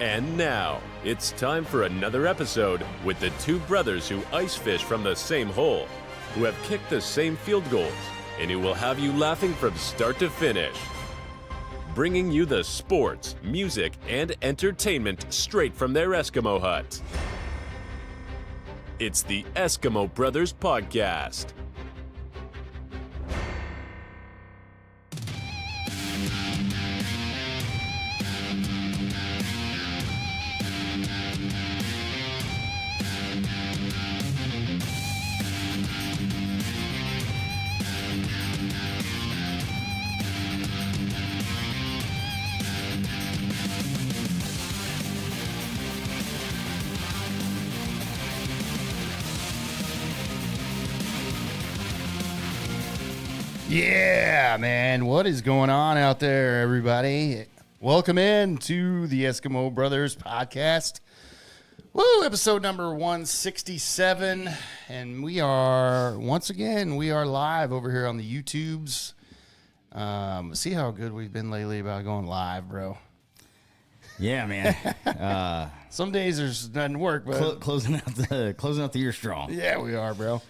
And now, it's time for another episode with the two brothers who ice fish from the same hole, who have kicked the same field goals, and who will have you laughing from start to finish. Bringing you the sports, music, and entertainment straight from their Eskimo hut. It's the Eskimo Brothers Podcast. Yeah, man. What is going on out there, everybody? Welcome in to the Eskimo Brothers Podcast. Woo, episode number 167. And we are live over here on the YouTubes. See how good we've been lately about going live, bro. Yeah, man. Some days there's doesn't work, but closing out the year strong. Yeah, we are, bro.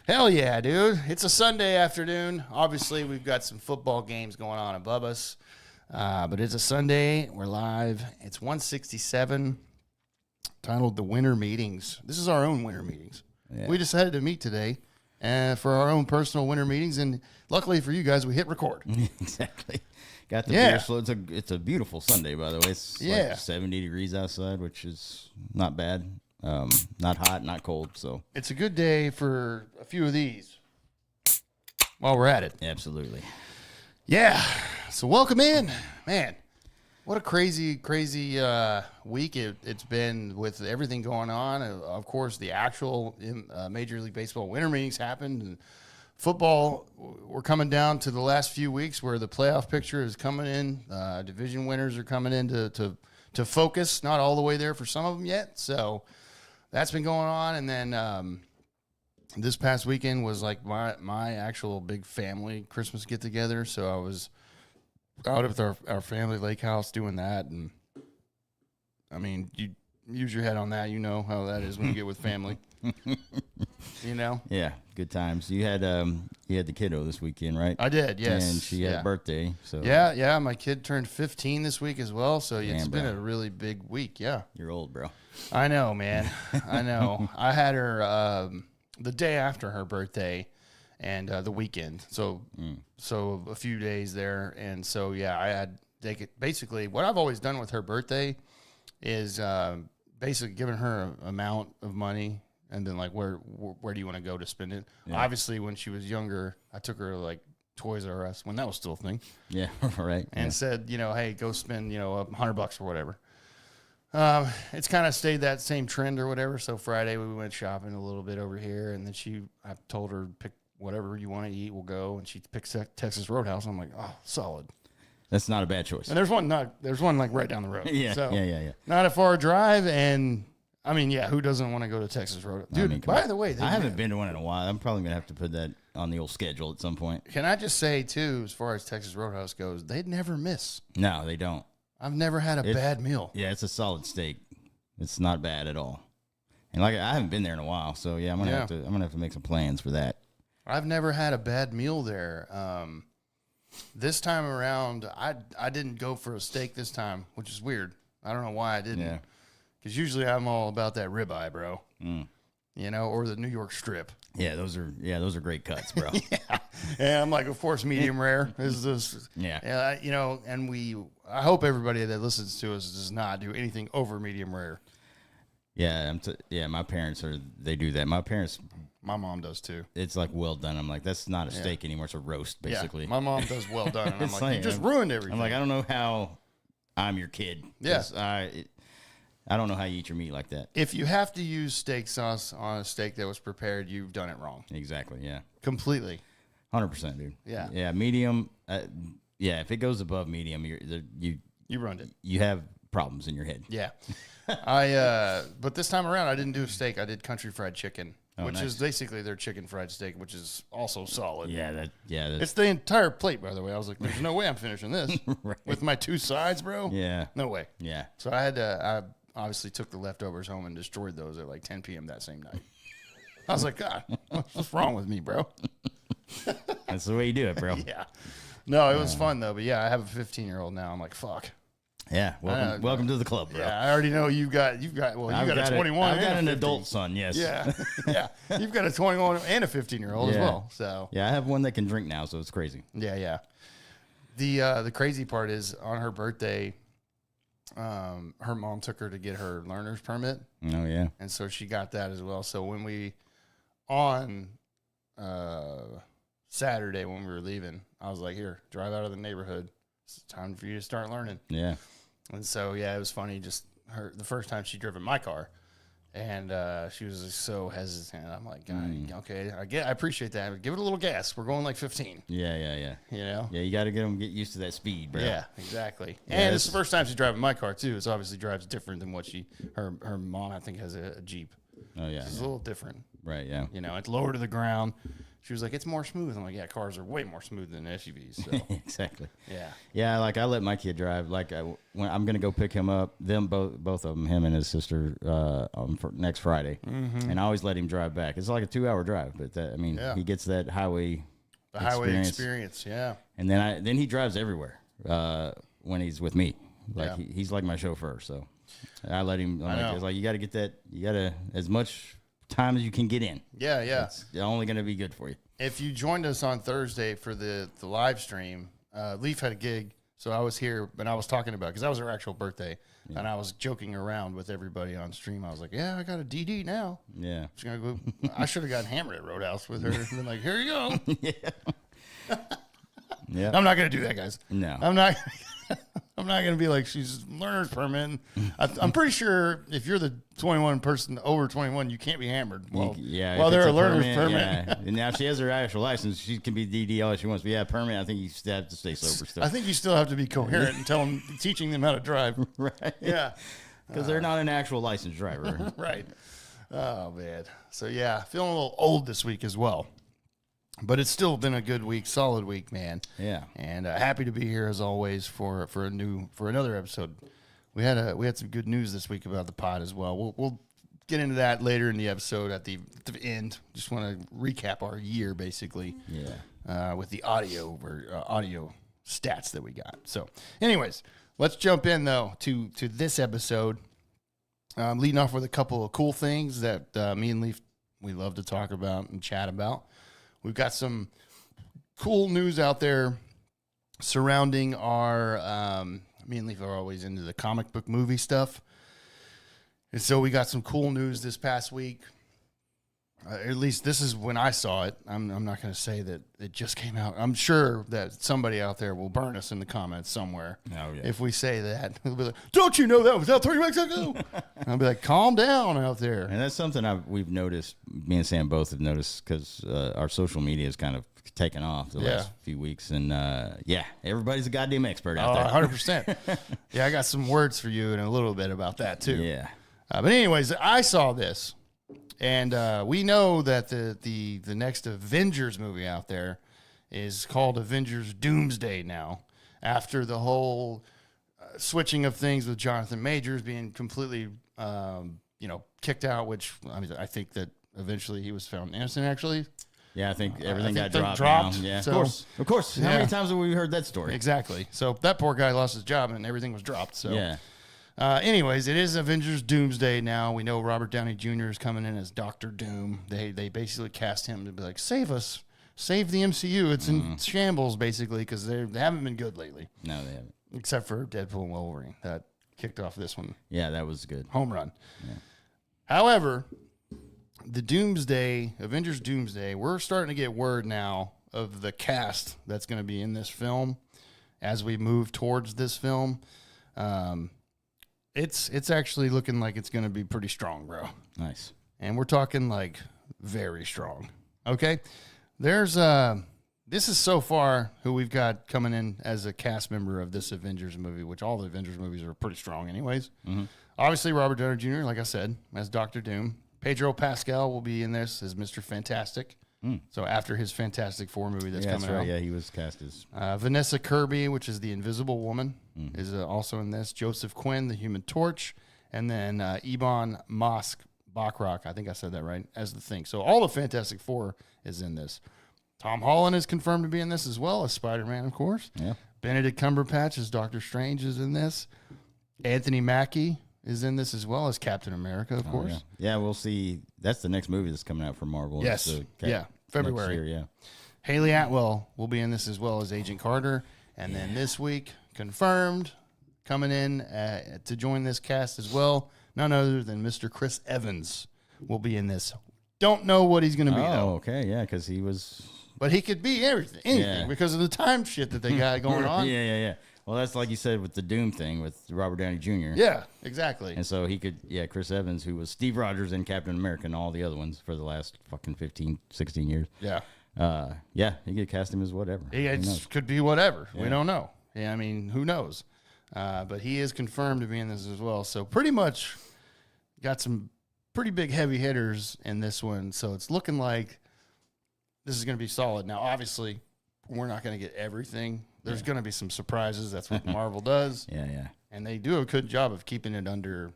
Hell yeah, dude. It's a Sunday afternoon. Obviously, we've got some football games going on above us. But it's a Sunday. We're live. It's 167, titled The Winter Meetings. This is our own winter meetings. Yeah. We decided to meet today for our own personal winter meetings. And luckily for you guys, we hit record. Exactly. Got the beer slow. It's a beautiful Sunday, by the way. It's like 70 degrees outside, which is not bad. Not hot, not cold, so it's a good day for a few of these while we're at it. Absolutely. Yeah. So welcome in, man. What a crazy week it's been with everything going on. Of course, the actual Major League Baseball winter meetings happened, and football, we're coming down to the last few weeks where the playoff picture is coming in. Division winners are coming in to focus. Not all the way there for some of them yet, so that's been going on. And then this past weekend was like my actual big family Christmas get-together. So I was out at our family lake house doing that. And, I mean, you use your head on that. You know how that is when you get with family. You know? Yeah, good times. You had the kiddo this weekend, right? I did, yes. And she had a birthday. So Yeah, my kid turned 15 this week as well. So it's been a really big week, yeah. You're old, bro. I know, man. I know. I had her the day after her birthday and the weekend. So a few days there. And so, yeah, I had basically what I've always done with her birthday is basically giving her an amount of money and then like where do you want to go to spend it? Yeah. Obviously, when she was younger, I took her to like Toys R Us when that was still a thing. Yeah, right. And said, hey, go spend $100 or whatever. It's kind of stayed that same trend or whatever. So Friday we went shopping a little bit over here, and then I told her pick whatever you want to eat, we'll go, and she picked Texas Roadhouse. I'm like, oh, solid. That's not a bad choice. And there's one like right down the road. Yeah, so yeah. Not a far drive, and I mean, yeah, who doesn't want to go to Texas Roadhouse? Dude, by the way, I haven't been to one in a while. I'm probably gonna have to put that on the old schedule at some point. Can I just say too, as far as Texas Roadhouse goes, they'd never miss. No, they don't. I've never had a bad meal. Yeah, it's a solid steak. It's not bad at all. And like I haven't been there in a while, so yeah, I'm gonna have to make some plans for that. I've never had a bad meal there. This time around, I didn't go for a steak this time, which is weird. I don't know why I didn't. Yeah. Because usually I'm all about that ribeye, bro. Or the New York strip. Yeah, those are great cuts, bro. Yeah, I'm like, of course, medium rare is this. Yeah. And I hope everybody that listens to us does not do anything over medium rare. Yeah, my parents they do that. My mom does too. It's like well done. I'm like, that's not a steak anymore. It's a roast, basically. Yeah, my mom does well done. And I'm like, you just ruined everything. I'm like, I don't know how I'm your kid. Yeah. I don't know how you eat your meat like that. If you have to use steak sauce on a steak that was prepared, you've done it wrong. Exactly, yeah. Completely. 100%, dude. Yeah. Yeah, medium. If it goes above medium, you ruined it. You have problems in your head. Yeah. But this time around, I didn't do steak. I did country fried chicken. which is basically their chicken fried steak, which is also solid. Yeah, it's the entire plate, by the way. I was like, there's no way I'm finishing this right. with my 2 sides, bro. Yeah. No way. Yeah. So I obviously took the leftovers home and destroyed those at like 10 p.m. that same night. I was like, God, what's wrong with me, bro? That's the way you do it, bro. Yeah. No, it was fun, though. But, yeah, I have a 15-year-old now. I'm like, fuck. Yeah, welcome to the club, bro. Yeah, I already know you've got a 21. I've got an adult son, yes. Yeah, yeah. You've got a 21 and a 15-year-old as well. So yeah, I have one that can drink now, so it's crazy. Yeah. The crazy part is on her birthday, her mom took her to get her learner's permit. Oh yeah, and so she got that as well. So when we on Saturday when we were leaving, I was like, "Here, drive out of the neighborhood. It's time for you to start learning." Yeah. And so, yeah, it was funny. Just the first time she drove in my car, and she was just so hesitant. I'm like, God, okay, I appreciate that. Give it a little gas. We're going like 15. Yeah. You know? Yeah, you got to get used to that speed, bro. Yeah, exactly. Yeah, and it's the first time she's driving my car too. It obviously drives different than what her mom, I think, has a Jeep. Oh yeah, It's a little different. Right. Yeah. You know, it's lower to the ground. She was like, it's more smooth. I'm like, yeah, cars are way more smooth than SUVs. So. Exactly. Yeah. Yeah, like I let my kid drive. Like when I'm gonna go pick him up, both of them, him and his sister, for next Friday, and I always let him drive back. It's like a 2-hour drive, but he gets that highway. The highway experience, yeah. And then he drives everywhere when he's with me. Like Yeah. he's like my chauffeur. So I let him. It's like you got to get that. You got to as much time as you can get in. Yeah. It's only going to be good for you. If you joined us on Thursday for the live stream, Leaf had a gig, so I was here, and I was talking about because that was her actual birthday, and I was joking around with everybody on stream. I was like, "Yeah, I got a DD now. Yeah, she's gonna go. I should have gotten hammered at Roadhouse with her, and been like, here you go. Yeah, I'm not gonna do that, guys. No, I'm not. I'm not going to be like she's learner's permit. I'm pretty sure if you're the 21 person over 21, you can't be hammered. Well, while they're a learner's permit. Yeah. And now she has her actual license. She can be DD all she wants. But yeah, permit, I think you still have to stay sober still. I think you still have to be coherent and teaching them how to drive. Right. Yeah. Because they're not an actual licensed driver. Right. Oh, man. So, yeah, feeling a little old this week as well. But it's still been a good week, solid week, man. Yeah, and happy to be here as always for another episode. We had some good news this week about the pod as well. We'll get into that later in the episode at the end. Just want to recap our year basically. Yeah, with the audio stats that we got. So, anyways, let's jump in though to this episode. Leading off with a couple of cool things that me and Leaf we love to talk about and chat about. We've got some cool news out there surrounding our, me and Leaf are always into the comic book movie stuff. And so we got some cool news this past week. At least this is when I saw it. I'm not going to say that it just came out. I'm sure that somebody out there will burn us in the comments somewhere. Oh, yeah. If we say that. They'll be like, don't you know that was out 3 weeks ago? And I'll be like, calm down out there. And that's something we've noticed, me and Sam both have noticed, because our social media has kind of taken off the last few weeks. And, everybody's a goddamn expert out there. 100%. Yeah, I got some words for you in a little bit about that, too. Yeah. But anyways, I saw this. And we know that the next Avengers movie out there is called Avengers Doomsday now, after the whole switching of things with Jonathan Majors being completely, kicked out, which, I mean, I think that eventually he was found innocent, actually. Yeah, I think everything got dropped. Now. Yeah, so, of course. How many times have we heard that story? Exactly. So that poor guy lost his job and everything was dropped. So yeah. Anyways, it is Avengers Doomsday now. We know Robert Downey Jr. is coming in as Dr. Doom. They basically cast him to be like, save us. Save the MCU. It's in shambles, basically, because they haven't been good lately. No, they haven't. Except for Deadpool and Wolverine. That kicked off this one. Yeah, that was good. Home run. Yeah. However, the Avengers Doomsday, we're starting to get word now of the cast that's going to be in this film as we move towards this film. It's actually looking like it's going to be pretty strong, bro. Nice. And we're talking like very strong. Okay? There's this is so far who we've got coming in as a cast member of this Avengers movie, which all the Avengers movies are pretty strong anyways. Mm-hmm. Obviously, Robert Downey Jr., like I said, as Dr. Doom. Pedro Pascal will be in this as Mr. Fantastic. So after his Fantastic Four movie that's coming out. Yeah, he was cast as Vanessa Kirby, which is the Invisible Woman, is also in this. Joseph Quinn, the Human Torch, and then Ebon Mosk-Bachrach, I think I said that right, as the Thing. So all the Fantastic Four is in this. Tom Holland is confirmed to be in this as well as Spider-Man, of course. Yeah. Benedict Cumberbatch as Doctor Strange is in this. Anthony Mackie is in this as well as Captain America, of course. Yeah, we'll see. That's the next movie that's coming out for Marvel. Yes. February. Next year, Haley Atwell will be in this as well as Agent Carter. And then this week, confirmed, coming in to join this cast as well, none other than Mr. Chris Evans will be in this. Don't know what he's going to be, though. Okay, yeah, because he was... But he could be anything because of the time shit that they got going on. Yeah. Well, that's like you said with the Doom thing with Robert Downey Jr. Yeah, exactly. And so he could, Chris Evans, who was Steve Rogers in Captain America and all the other ones for the last fucking 15, 16 years. Yeah. He could cast him as whatever. It could be whatever. Yeah. We don't know. Yeah, I mean, who knows? But he is confirmed to be in this as well. So pretty much got some pretty big heavy hitters in this one. So it's looking like this is going to be solid. Now, obviously, we're not going to get everything. There's going to be some surprises. That's what Marvel does. Yeah. And they do a good job of keeping it under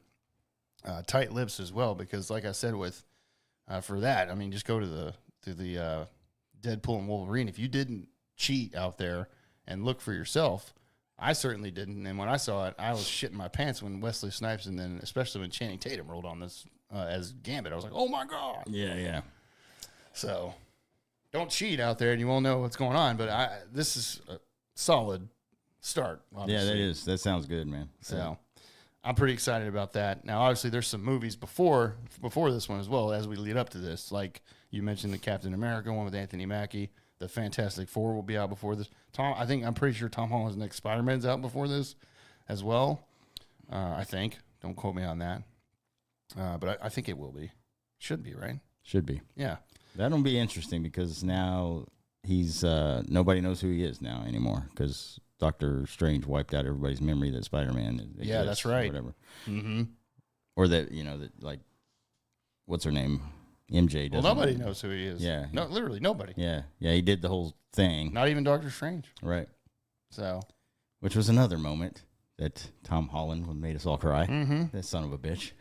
tight lips as well. Because, like I said, for that, I mean, just go to the Deadpool and Wolverine. If you didn't cheat out there and look for yourself, I certainly didn't. And when I saw it, I was shitting my pants when Wesley Snipes and then especially when Channing Tatum rolled on this as Gambit. I was like, oh my God. Yeah. So don't cheat out there and you won't know what's going on. But this is a solid start. Obviously. Yeah, that is. That sounds good, man. So I'm pretty excited about that. Now, obviously, there's some movies before this one as well as we lead up to this. Like you mentioned, the Captain America one with Anthony Mackie. The Fantastic Four will be out before this. I'm pretty sure Tom Holland's next Spider-Man's out before this as well. I think. Don't quote me on that. But I think it will be. Should be, right? Should be. Yeah. That'll be interesting because now he's nobody knows who he is now anymore because Doctor Strange wiped out everybody's memory that Spider-Man exists. Yeah, that's right. Whatever. Mm-hmm. Or that, that like, what's her name? MJ doesn't. Well, nobody knows who he is. Yeah. No, literally nobody. Yeah, he did the whole thing. Not even Doctor Strange. Right. So. Which was another moment that Tom Holland made us all cry. Mm-hmm. That son of a bitch.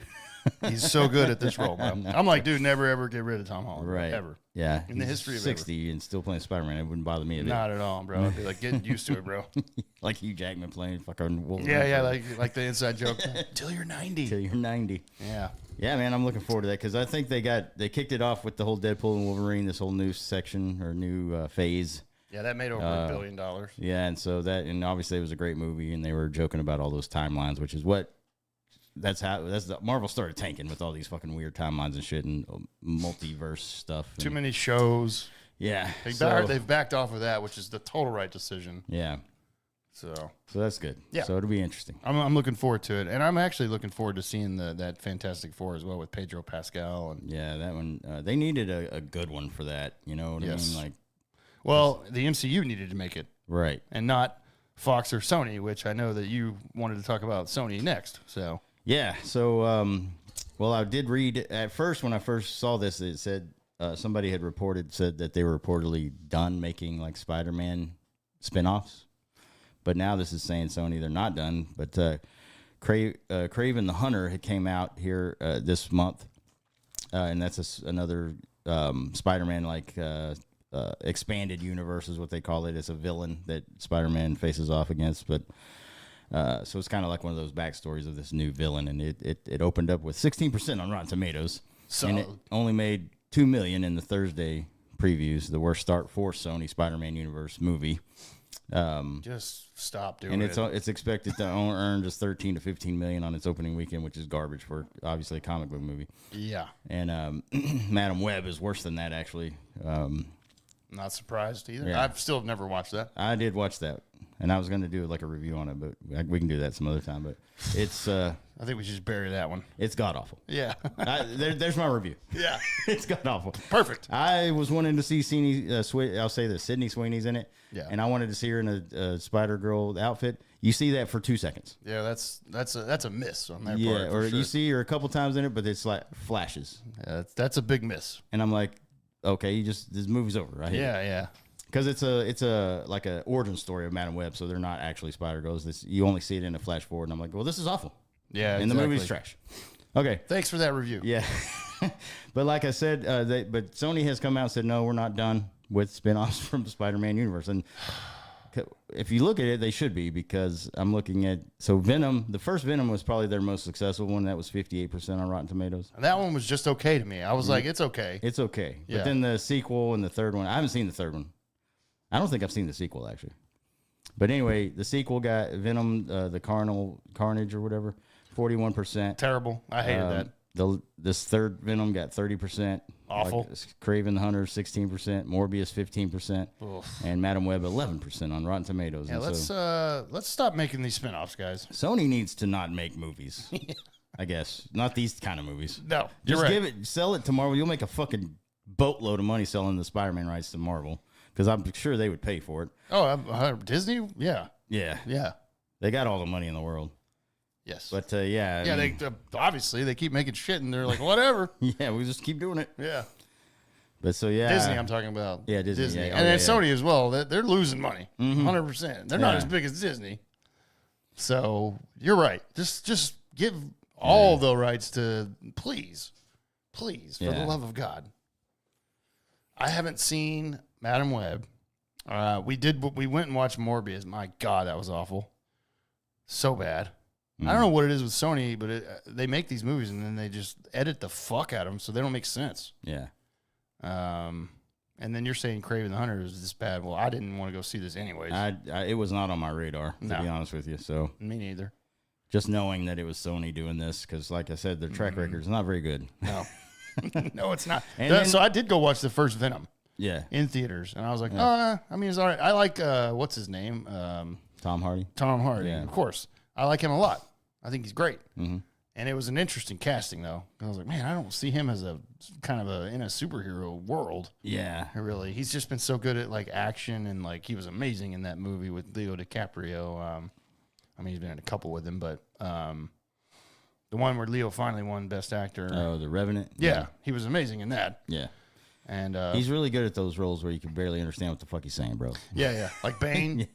He's so good at this role, bro. I'm like, dude, never ever get rid of Tom Holland. Right. Ever. Yeah. In the history of 60 ever. And still playing Spider-Man. It wouldn't bother me a bit. Not at all, bro. I'd be like, getting used to it, bro. Like Hugh Jackman playing fucking Wolverine. Yeah, like the inside joke. Till you're 90. Till you're 90. Yeah. Yeah, man, I'm looking forward to that because I think they kicked it off with the whole Deadpool and Wolverine, this whole new section or new phase. Yeah, that made over $1 billion. Yeah, and obviously it was a great movie, and they were joking about all those timelines, which is Marvel started tanking with all these fucking weird timelines and shit and multiverse stuff. Too many shows. Yeah, they've backed off of that, which is the total right decision. Yeah. So that's good. Yeah. So it'll be interesting. I'm looking forward to it, and I'm actually looking forward to seeing that Fantastic Four as well with Pedro Pascal and that one. They needed a good one for that. You know what I mean? Like, well, the MCU needed to make it right, and not Fox or Sony, which I know that you wanted to talk about Sony next. So yeah. So well, I did read at first when I first saw this. It said somebody had said that they were reportedly done making like Spider-Man spinoffs. But now this is saying Sony, they're not done. But Kraven the Hunter had came out here this month. And that's another Spider-Man like expanded universe is what they call it. It's a villain that Spider-Man faces off against. But so it's kind of like one of those backstories of this new villain. And it opened up with 16% on Rotten Tomatoes. And it only made $2 million in the Thursday previews. The worst start for Sony Spider-Man Universe movie. Just stop doing it. And it's expected to earn just 13 to 15 million on its opening weekend, which is garbage for obviously a comic book movie. Yeah. And Madam Web is worse than that, actually. Not surprised either. Yeah. I've still never watched that. I did watch that, and I was going to do like a review on it, but we can do that some other time. But it's I think we should just bury that one. It's god awful. Yeah. There's my review. Yeah. It's god awful. Perfect. I was wanting to see Sydney Sweeney's in it. Yeah. And I wanted to see her in a Spider-Girl outfit. You see that for 2 seconds. Yeah, that's a miss on their part. Yeah, or sure. you see her a couple times in it, but it's like flashes. Yeah, that's a big miss. And I'm like, okay, this movie's over, right? Yeah. Because it's a like a origin story of Madam Web, so they're not actually Spider Girls. You only see it in a flash forward, and I'm like, well, this is awful. Yeah, and the movie's trash. Okay, thanks for that review. Yeah, but like I said, but Sony has come out and said no, we're not done with spinoffs from the Spider-Man universe, and if you look at it, they should be, because I'm looking at Venom. The first Venom was probably their most successful one. That was 58% on Rotten Tomatoes. And that one was just okay to me. I was like, it's okay. It's okay. Yeah. But then the sequel and the third one, I haven't seen the third one. I don't think I've seen the sequel, actually. But anyway, the sequel got Venom, the Carnage or whatever, 41%. Terrible. I hated that. This third Venom got 30%. Awful. Craven the Hunter, 16%. Morbius, 15%. Oof. And Madam Web, 11% on Rotten Tomatoes. Yeah, and let's stop making these spinoffs, guys. Sony needs to not make movies. I guess. Not these kind of movies. No, Just right. sell it to Marvel. You'll make a fucking boatload of money selling the Spider-Man rights to Marvel, because I'm sure they would pay for it. Oh, Disney? Yeah. Yeah. They got all the money in the world. Yes. But yeah. I mean, they obviously they keep making shit, and they're like, whatever. Yeah, we just keep doing it. Yeah. But so yeah. Disney, I'm talking about. Yeah, Disney. Yeah. And then Sony as well. They're losing money. 100%. They're not Yeah. as big as Disney. So you're right. Just give all the rights to, please, for the love of God. I haven't seen Madam Web. We went and watched Morbius. My God, that was awful. So bad. I don't know what it is with Sony, but they make these movies and then they just edit the fuck out of them so they don't make sense. Yeah. And then you're saying Craven the Hunter is this bad. Well, I didn't want to go see this anyways. It was not on my radar, to be honest with you. So Me neither. just knowing that it was Sony doing this, because like I said, their track record is not very good. No. No, it's not. And So I did go watch the first Venom Yeah. in theaters, and I was like, I mean, it's all right. I like, what's his name? Tom Hardy. Tom Hardy, Yeah. of course. I like him a lot. I think he's great. Mm-hmm. And it was an interesting casting, though. I was like, man, I don't see him as a kind of in a superhero world. Yeah. Really, he's just been so good at like action, and like he was amazing in that movie with Leo DiCaprio. I mean, he's been in a couple with him, but the one where Leo finally won Best Actor. Oh, The Revenant. Yeah, he was amazing in that. Yeah. And He's really good at those roles where you can barely understand what the fuck he's saying, bro. yeah, like Bane.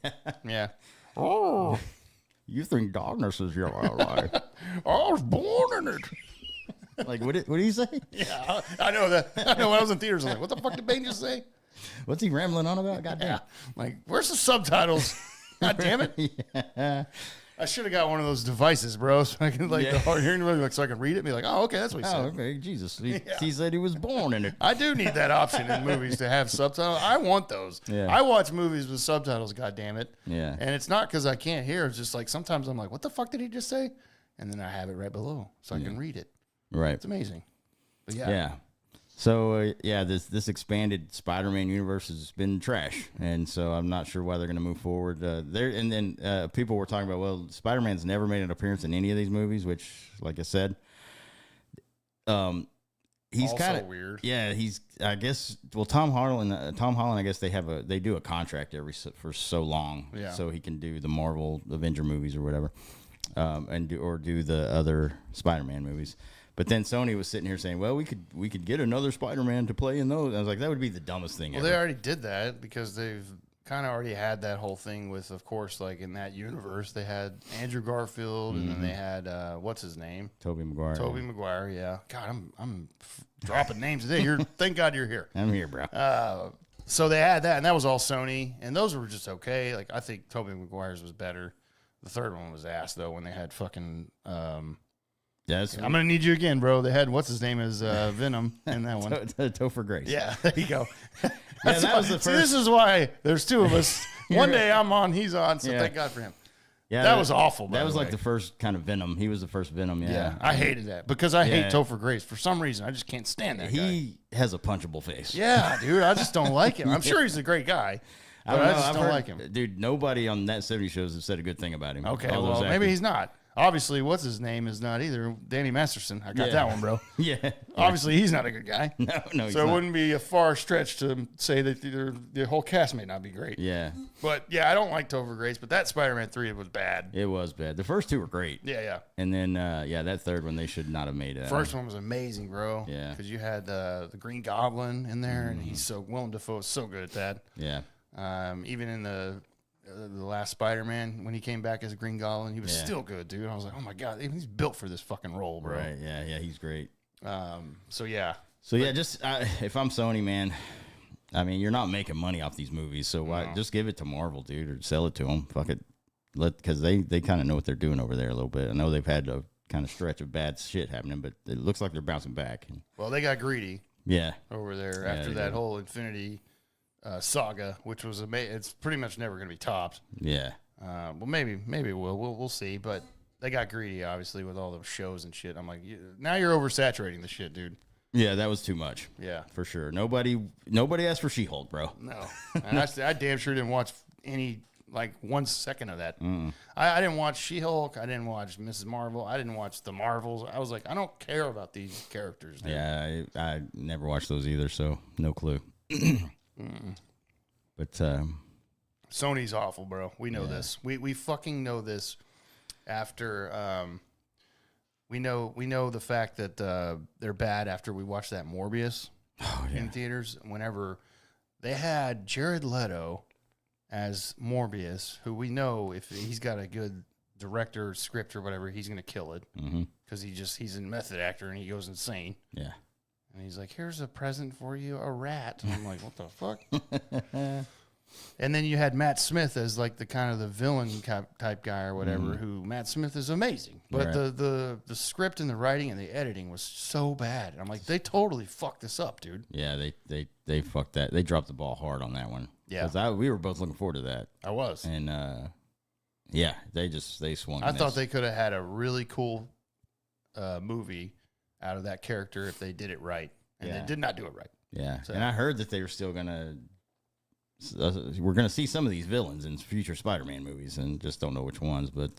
Yeah. Oh, you think darkness is your ally? I was born in it. Like, what did he say? Yeah, I know that. I know when I was in theaters, I was like, what the fuck did Bane just say? What's he rambling on about? God damn. Yeah. Like, where's the subtitles? God damn it. Yeah. I should have got one of those devices, bro, so I can the hard hearing, like, so I can read it and be like, oh, okay, that's what he said. Oh, okay. Jesus. He said he was born in it. I do need that option in movies to have subtitles. I want those. Yeah. I watch movies with subtitles, God damn it. Yeah. And it's not because I can't hear. It's just like sometimes I'm like, what the fuck did he just say? And then I have it right below so I can read it. Right. It's amazing. But Yeah. So this expanded Spider-Man universe has been trash, and so I'm not sure why they're going to move forward. Then people were talking about, well, Spider-Man's never made an appearance in any of these movies, which, like I said, he's kind of weird. Yeah, he's. I guess. Well, Tom Holland. I guess they do a contract for so long, so he can do the Marvel Avenger movies or whatever, and do the other Spider-Man movies. But then Sony was sitting here saying, well, we could get another Spider-Man to play in those. I was like, that would be the dumbest thing ever. Well, they already did that because they've kind of already had that whole thing with, of course, like in that universe, they had Andrew Garfield and then they had, what's his name? Tobey Maguire, yeah. God, I'm dropping names today. Thank God you're here. I'm here, bro. So they had that, and that was all Sony, and those were just okay. Like, I think Tobey Maguire's was better. The third one was ass, though, when they had fucking... I'm gonna need you again, bro. They had what's his name as Venom in that one. Topher Grace. Yeah, there you go. That was the first. See, this is why there's two of us. One day I'm on, he's on. So thank God for him. Yeah, that was awful. That was like the first kind of Venom. He was the first Venom. Yeah, I hated that because I hate Topher Grace for some reason. I just can't stand that guy. He has a punchable face. Yeah, dude, I just don't like him. I'm sure he's a great guy. But I just don't like him. Dude, nobody on that 70 shows have said a good thing about him. Okay, well, maybe he's not. Obviously, what's his name is not either. Danny Masterson. I got that one, bro. Yeah. Obviously, he's not a good guy. No, he's so not. It wouldn't be a far stretch to say that the whole cast may not be great. Yeah. But yeah, I don't like Topher Grace, but that Spider-Man 3 was bad. It was bad. The first two were great. Yeah. And then, that third one, they should not have made it. First one was amazing, bro. Yeah. Because you had the Green Goblin in there, and he's Willem Dafoe is so good at that. Yeah. Even in the last Spider-Man, when he came back as a Green Goblin, he was still good, dude. I was like, oh my God, he's built for this fucking role, bro. Right, yeah, he's great. So yeah, just if I'm Sony, man, I mean, you're not making money off these movies, so why just give it to Marvel, dude, or sell it to them. Fuck it, because they kind of know what they're doing over there a little bit. I know they've had a kind of stretch of bad shit happening, but it looks like they're bouncing back. Well, they got greedy. Yeah, over there after that whole Infinity saga, which was it's pretty much never going to be topped. Yeah. Well, maybe we'll see. But they got greedy, obviously, with all those shows and shit. I'm like, now you're oversaturating the shit, dude. Yeah, that was too much. Yeah, for sure. Nobody asked for She-Hulk, bro. No, and I damn sure didn't watch any 1 second of that. I didn't watch She-Hulk. I didn't watch Mrs. Marvel. I didn't watch the Marvels. I was like, I don't care about these characters, dude. Yeah, I never watched those either, so no clue. But Sony's awful, bro. We know this. We fucking know this. After we know the fact that they're bad after we watched that Morbius in theaters. Whenever they had Jared Leto as Morbius, who we know if he's got a good director script or whatever, he's gonna kill it because he's a method actor and he goes insane. Yeah. And he's like, here's a present for you, a rat. And I'm like, what the fuck? And then you had Matt Smith as like the kind of the villain type guy or whatever, who Matt Smith is amazing. But the script and the writing and the editing was so bad. And I'm like, they totally fucked this up, dude. Yeah, they fucked that. They dropped the ball hard on that one. Yeah. Because we were both looking forward to that. I was. And, they swung. I thought they could have had a really cool movie out of that character if they did it right. And they did not do it right. Yeah. So. And I heard that they were still going to... we're going to see some of these villains in future Spider-Man movies, and just don't know which ones. But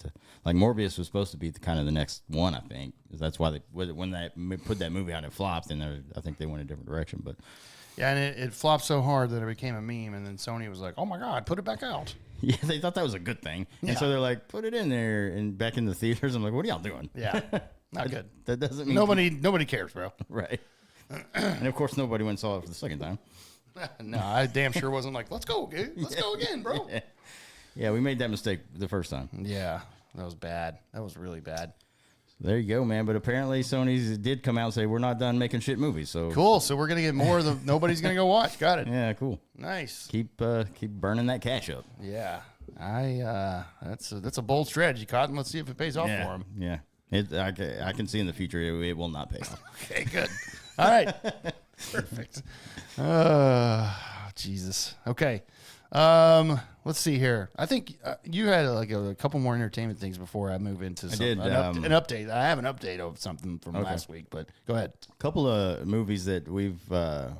like Morbius was supposed to be kind of the next one, I think. That's why when they put that movie out, it flopped, and I think they went a different direction. But yeah, and it flopped so hard that it became a meme, and then Sony was like, "Oh my God, put it back out." Yeah, they thought that was a good thing, and so they're like, "Put it in there and back in the theaters." I'm like, "What are y'all doing?" Yeah, not good. That doesn't mean nobody cares, bro. Right. And of course, nobody went and saw it for the second time. No, I damn sure wasn't like, let's go, dude. Let's go again, bro. Yeah, we made that mistake the first time. Yeah, that was bad. That was really bad. So there you go, man. But apparently Sony's did come out and say, we're not done making shit movies. So cool. So we're going to get more of the nobody's going to go watch. Got it. Yeah, cool. Nice. Keep burning that cash up. Yeah. That's a bold strategy, Cotton. Let's see if it pays off for him. Yeah. I can see in the future it will not pay off. Okay, good. All right. Perfect. Jesus. Okay. Let's see here. I think you had like a couple more entertainment things before I move into something. An update. I have an update of something from last week, but go ahead. A couple of movies that we've, or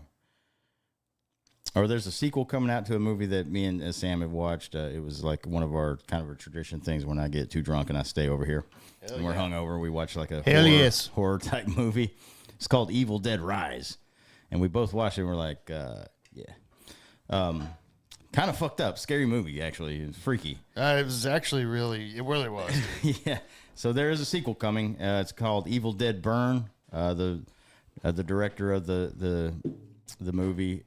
there's a sequel coming out to a movie that me and Sam have watched. It was like one of our kind of a tradition things when I get too drunk and I stay over here and we're hungover. We watch like a horror type movie. It's called Evil Dead Rise. And we both watched it and we're like, kind of fucked up. Scary movie, actually. It was freaky. It really was. Yeah. So there is a sequel coming. It's called Evil Dead Burn. The director of the movie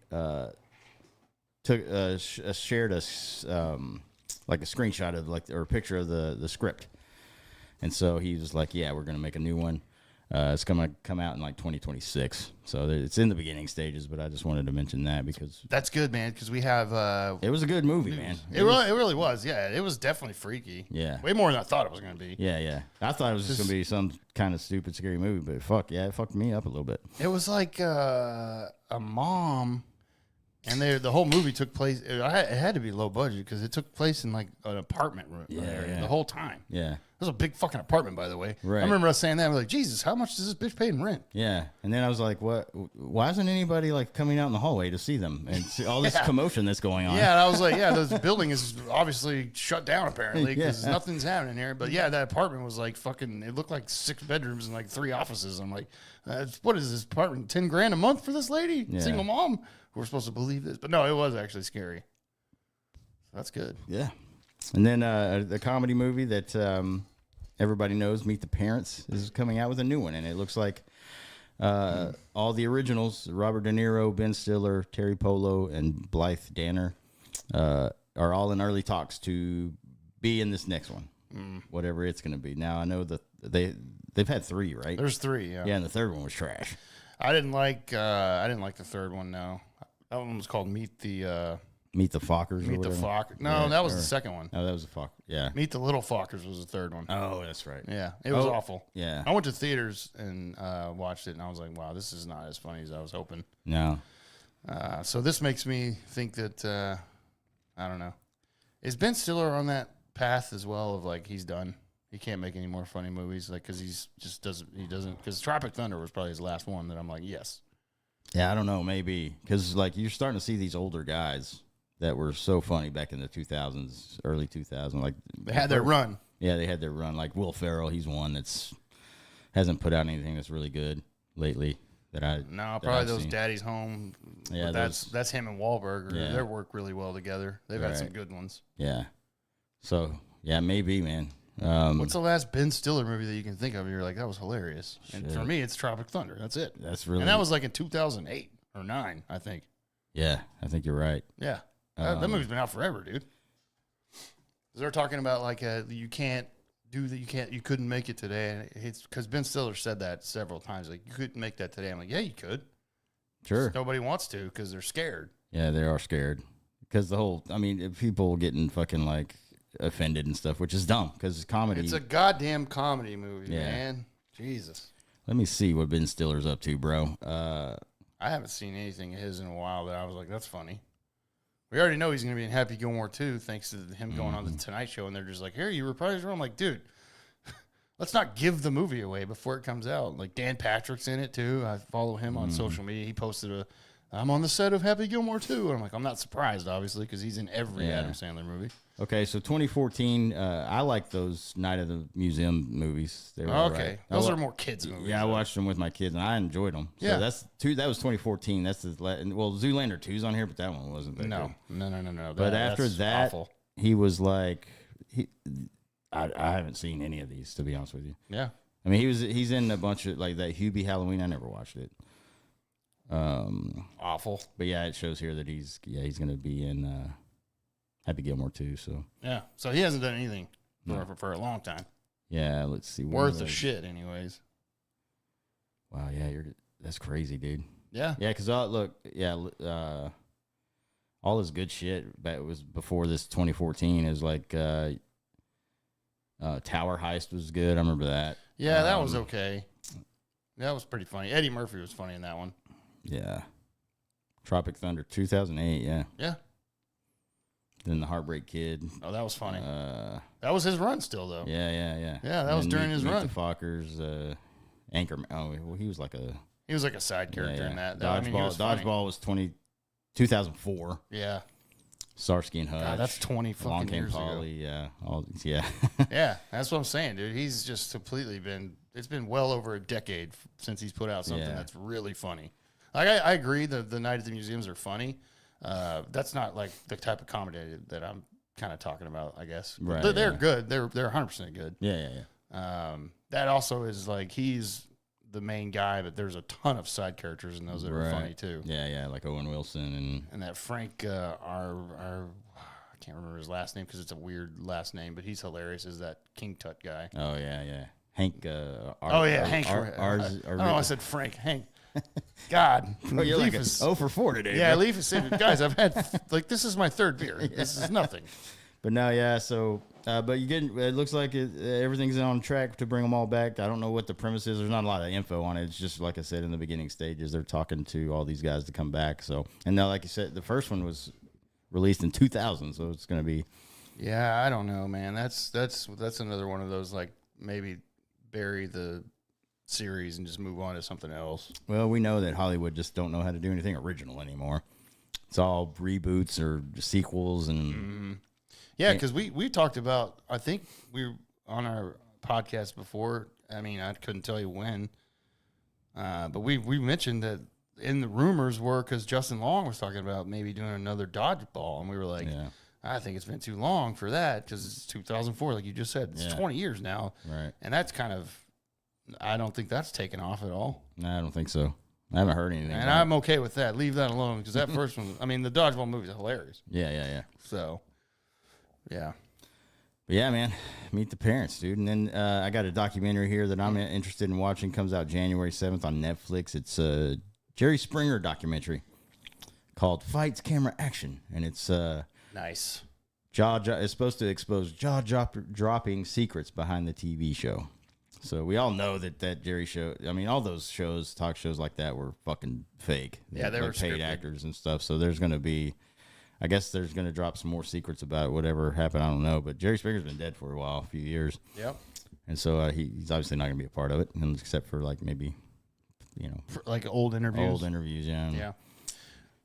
shared us like a screenshot of or a picture of the script. And so he was like, yeah, we're going to make a new one. It's going to come out in like 2026. So it's in the beginning stages, but I just wanted to mention that because... That's good, man, because we have... it was a good movie, man. It really was, yeah. It was definitely freaky. Yeah. Way more than I thought it was going to be. Yeah. I thought it was just going to be some kind of stupid, scary movie, but it fucked me up a little bit. It was like a mom... And the whole movie took place... It had to be low budget because it took place in like an apartment room area the whole time. Yeah. was a big fucking apartment, by the way. Right. I remember us saying that. I was like, Jesus, how much does this bitch pay in rent? Yeah. And then I was like, what? Why isn't anybody like coming out in the hallway to see them and see all this commotion that's going on? Yeah, and I was like, yeah, this building is obviously shut down apparently because nothing's happening here. But yeah, that apartment was like fucking, it looked like 6 bedrooms and like 3 offices. I'm like, what is this apartment? $10,000 a month for this lady? Yeah. Single mom? We're supposed to believe this. But no, it was actually scary. That's good. Yeah. And then the comedy movie that everybody knows, Meet the Parents, is coming out with a new one. And it looks like all the originals, Robert De Niro, Ben Stiller, Terry Polo, and Blythe Danner, are all in early talks to be in this next one, whatever it's going to be. Now, I know that they've had 3, right? There's 3, yeah. Yeah, and the third one was trash. I didn't like the third one, no. That one was called Meet the Fockers. Meet the Fockers. No, that was the second one. Oh, that was the Fock. Yeah. Meet the Little Fockers was the third one. Oh, that's right. Yeah, it was awful. Yeah. I went to theaters and watched it, and I was like, wow, this is not as funny as I was hoping. No. So this makes me think that, I don't know. Is Ben Stiller on that path as well of like he's done? He can't make any more funny movies, like, because because Tropic Thunder was probably his last one that I'm like, yes. Yeah, I don't know, maybe. Because, like, you're starting to see these older guys that were so funny back in the 2000s, early 2000s. Like, they had their run. Yeah, they had their run. Like, Will Ferrell, he's one that's hasn't put out anything that's really good lately. Probably those seen. Daddy's Home. Yeah, that's him and Wahlberg. Yeah. They work really well together. They've had some good ones. Yeah. So, yeah, maybe, man. What's the last Ben Stiller movie that you can think of? You're like, that was hilarious. Shit. And for me, it's Tropic Thunder. That's it. And that was like in 2008 or 9, I think. Yeah, I think you're right. Yeah, that movie's been out forever, dude. They're talking about like you couldn't make it today. And it's because Ben Stiller said that several times. Like, you couldn't make that today. I'm like, yeah, you could. Sure. Just nobody wants to because they're scared. Yeah, they are scared because people getting fucking like offended and stuff, which is dumb because comedy. It's a goddamn comedy movie, man. Jesus. Let me see what Ben Stiller's up to, bro. I haven't seen anything of his in a while that I was like, that's funny. We already know he's going to be in Happy Gilmore 2 thanks to him going on the Tonight Show, and they're just like, here, you reprised role. I'm like, dude, let's not give the movie away before it comes out. Like, Dan Patrick's in it, too. I follow him on social media. He posted I'm on the set of Happy Gilmore 2. And I'm like, I'm not surprised, obviously, because he's in every Adam Sandler movie. Okay, so 2014, I like those Night of the Museum movies. They were okay. Those are more kids' movies. Yeah, I watched them with my kids, and I enjoyed them. Yeah. So that was 2014. That's Zoolander 2's on here, but that one wasn't that good. No. But after that, awful. he was like, I haven't seen any of these, to be honest with you. Yeah. I mean, he's in a bunch of, like, that Hubie Halloween. I never watched it. Awful. But yeah, it shows here that he's going to be in Happy Gilmore 2. So yeah, so he hasn't done anything for a long time. Yeah, let's see. Worth of shit, anyways. Wow, yeah, that's crazy, dude. Yeah, because all his good shit that was before this 2014 is like Tower Heist was good. I remember that. Yeah, that was okay. That was pretty funny. Eddie Murphy was funny in that one. Yeah. Tropic Thunder 2008. Yeah. Yeah. Then The Heartbreak Kid. Oh, that was funny. That was his run still, though. Yeah. Yeah, that was during his run. The Fockers, Anchorman. Oh, well, he was like a side character in that. Dodgeball was 2004. Yeah. Starsky and Hutch. God, that's 20 fucking years Polly, ago. Yeah. Yeah, that's what I'm saying, dude. He's just completely it's been well over a decade since he's put out something that's really funny. Like, I agree that the Night at the Museums are funny. That's not like the type of comedy that I'm kind of talking about, I guess. Right, they're good. They're 100% good. Yeah. That also is like he's the main guy, but there's a ton of side characters in those that are funny too. Yeah, like Owen Wilson and that Frank I can't remember his last name because it's a weird last name, but he's hilarious. Is that King Tut guy? Oh yeah. Hank. Hank. I said Frank. Hank. God, oh, you're like 0 for 4 today. Yeah, Leaf is saying, guys, I've had this is my third beer. Yeah. This is nothing. But now, yeah. So, but it looks like everything's on track to bring them all back. I don't know what the premise is. There's not a lot of info on it. It's just like I said in the beginning stages, they're talking to all these guys to come back. So, and now, like you said, the first one was released in 2000, so it's going to be Yeah, I don't know, man. That's another one of those, like, maybe bury the series and just move on to something else. Well, we know that Hollywood just don't know how to do anything original anymore. It's all reboots or sequels and Yeah, because we talked about, I think we were on our podcast before. I mean, I couldn't tell you when, but we mentioned that in the rumors were because Justin Long was talking about maybe doing another dodgeball, and we were like, I think it's been too long for that because it's 2004, like you just said. It's 20 years now, right? And that's kind of, I don't think that's taken off at all. No, I don't think so. I haven't heard anything. And I'm okay with that. Leave that alone because that first one, I mean, the dodgeball movie is hilarious. Yeah. So, yeah. But yeah, man, meet the parents, dude. And then I got a documentary here that I'm interested in watching. Comes out January 7th on Netflix. It's a Jerry Springer documentary called Fights, Camera, Action. And it's nice. It's supposed to expose jaw-dropping secrets behind the TV show. So we all know that Jerry show. I mean, all those shows, talk shows like that, were fucking fake. Yeah, they were paid scripted. actors and stuff. So there's going to be, I guess there's going to drop some more secrets about whatever happened. I don't know. But Jerry Springer's been dead for a few years. Yep. And so he's obviously not going to be a part of it, except for like maybe, For like old interviews. Yeah. Yeah.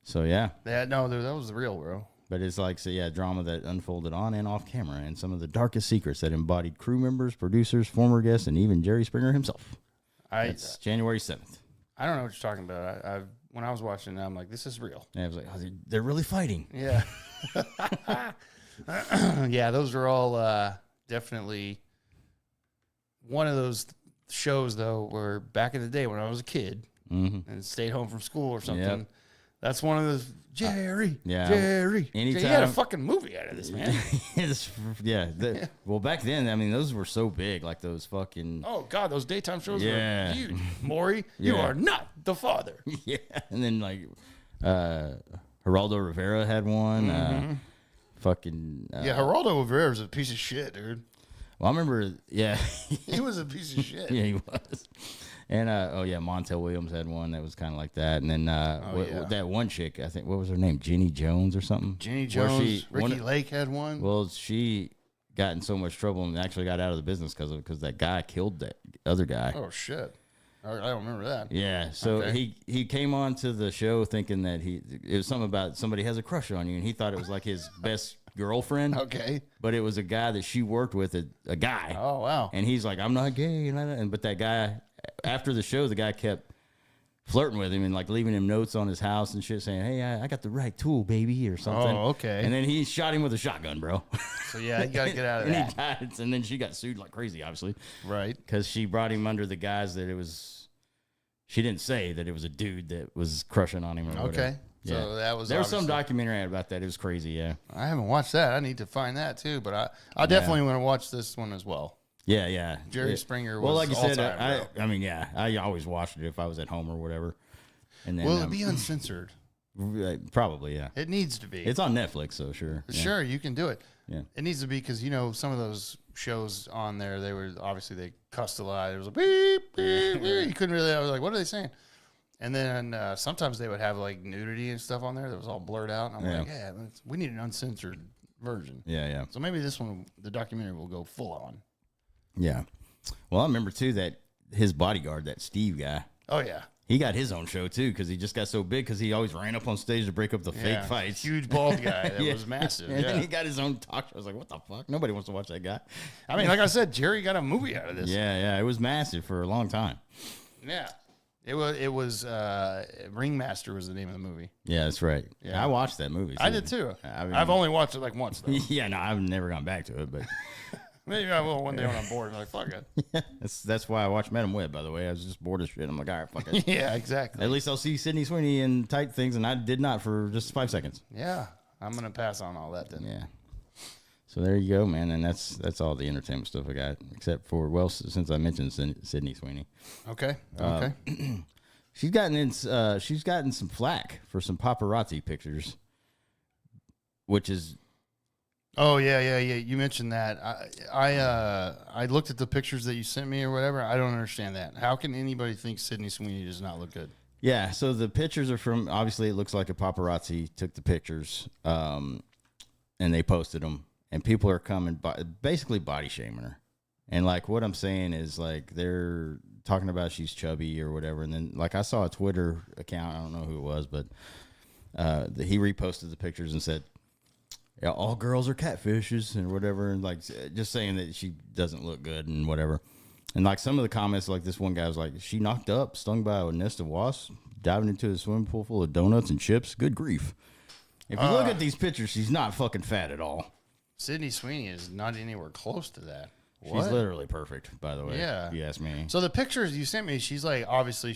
So yeah. Yeah. No, that was real, bro. But it's like, drama that unfolded on and off camera, and some of the darkest secrets that embodied crew members, producers, former guests, and even Jerry Springer himself. It's January 7th. I don't know what you're talking about. I when I was watching it, I'm like, this is real. And I was like, they're really fighting. Yeah. Yeah, those are all definitely one of those shows, though, where back in the day when I was a kid and stayed home from school or something, that's one of those, Jerry. Anytime. You had a fucking movie out of this, man. Well, back then, I mean, those were so big, like those fucking. Oh, God, those daytime shows were huge. Maury, you are not the father. Yeah. And then, like, Geraldo Rivera had one. Geraldo Rivera was a piece of shit, dude. Well, I remember, He was a piece of shit. Yeah, he was. And Montel Williams had one that was kind of like that. And then that one chick, I think, what was her name? Jenny Jones or something? Jenny Jones. Ricky Lake had one. Well, she got in so much trouble and actually got out of the business because that guy killed that other guy. Oh, shit. I don't remember that. Yeah, so he came on to the show thinking that it was something about somebody has a crush on you, and he thought it was like his best girlfriend. Okay. But it was a guy that she worked with, a guy. Oh, wow. And he's like, I'm not gay. But that guy, after the show, the guy kept flirting with him and like leaving him notes on his house and shit saying, hey, I got the right tool, baby, or something. Oh, okay. And then he shot him with a shotgun, bro. So, yeah, you got to get out of and that. He died, and then she got sued like crazy, obviously. Right. Because she brought him under the guise that it was, she didn't say that it was a dude that was crushing on him or whatever. Okay. Yeah. So that was there was some documentary out about that. It was crazy, yeah. I haven't watched that. I need to find that too, but I definitely want to watch this one as well. Yeah. Jerry Springer was well, like you said, all-time, I always watched it if I was at home or whatever. And then, will it be uncensored? Probably, yeah. It needs to be. It's on Netflix, so sure. Sure, you can do it. Yeah. It needs to be because, some of those shows on there, they cussed a lot. It was like, beep, beep, beep. You couldn't really, I was like, what are they saying? And then sometimes they would have like nudity and stuff on there that was all blurred out. And I'm like, we need an uncensored version. Yeah. So maybe this one, the documentary will go full on. Yeah. Well, I remember too that his bodyguard, that Steve guy. Oh, yeah. He got his own show too because he just got so big because he always ran up on stage to break up the fake fights. Huge bald guy that was massive. And then he got his own talk show. I was like, what the fuck? Nobody wants to watch that guy. I mean, like I said, Jerry got a movie out of this. Yeah. It was massive for a long time. Yeah. It was Ringmaster was the name of the movie. Yeah, that's right. Yeah. I watched that movie. I did too. I've only watched it like once though. Yeah, no, I've never gone back to it, but maybe I will one day when I'm bored. I'm like, fuck it. Yeah, that's why I watched Madam Web, by the way. I was just bored as shit. I'm like, all right, fuck it. Yeah, exactly. At least I'll see Sydney Sweeney in tight things, and I did not for just 5 seconds. Yeah, I'm gonna pass on all that then. Yeah. So there you go, man, and that's all the entertainment stuff I got, except for since I mentioned Sydney Sweeney. Okay. She's gotten some flack for some paparazzi pictures, which is. Oh yeah. You mentioned that. I looked at the pictures that you sent me or whatever. I don't understand that. How can anybody think Sydney Sweeney does not look good? Yeah. So the pictures are from. Obviously, it looks like a paparazzi took the pictures, and they posted them. and people are coming, basically body shaming her. And like what I'm saying is like they're talking about she's chubby or whatever. And then like I saw a Twitter account, I don't know who it was, but he reposted the pictures and said, yeah, all girls are catfishes and whatever. And like just saying that she doesn't look good and whatever. And like some of the comments, like this one guy was like, she knocked up, stung by a nest of wasps, diving into a swimming pool full of donuts and chips. Good grief. If you look at these pictures, she's not fucking fat at all. Sydney Sweeney is not anywhere close to that. What? She's literally perfect, by the way. Yeah. If you ask me. So the pictures you sent me, she's like, obviously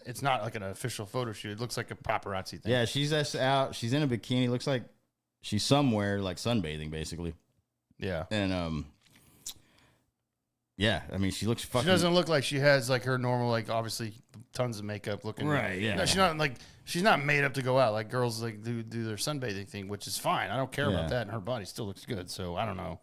it's not like an official photo shoot. It looks like a paparazzi thing. Yeah, she's out. She's in a bikini. Looks like she's somewhere like sunbathing, basically. Yeah. And, yeah, I mean, she looks fucking. She doesn't look like she has like her normal, like obviously tons of makeup looking. Right. Yeah. No, she's not made up to go out like girls like do their sunbathing thing, which is fine. I don't care about that, and her body still looks good. So I don't know.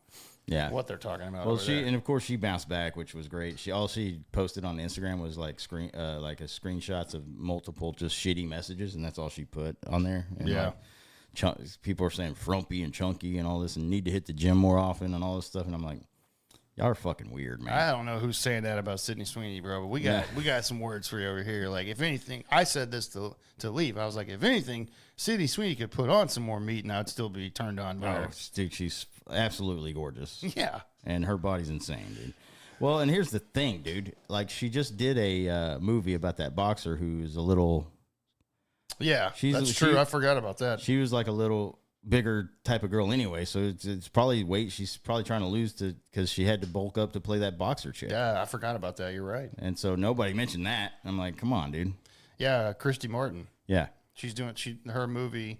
Yeah, what they're talking about. Well, and of course she bounced back, which was great. All she posted on Instagram was like screenshots of multiple just shitty messages, and that's all she put on there. And yeah, like, people are saying frumpy and chunky and all this, and need to hit the gym more often and all this stuff. And I'm like, y'all are fucking weird, man. I don't know who's saying that about Sydney Sweeney, bro, but we got some words for you over here. Like, if anything, I said this to leave. I was like, if anything, Sydney Sweeney could put on some more meat, and I'd still be turned on by her. Dude, she's absolutely gorgeous. Yeah, and her body's insane, dude. Well, and here's the thing, dude. Like, she just did a movie about that boxer who's a little. Yeah, that's true. I forgot about that. She was like a little bigger type of girl anyway, so it's probably weight she's probably trying to lose because she had to bulk up to play that boxer chick. Yeah, I forgot about that. You're right. And so nobody mentioned that. I'm like, come on, dude. Yeah, Christy Martin. Yeah, she's doing her movie.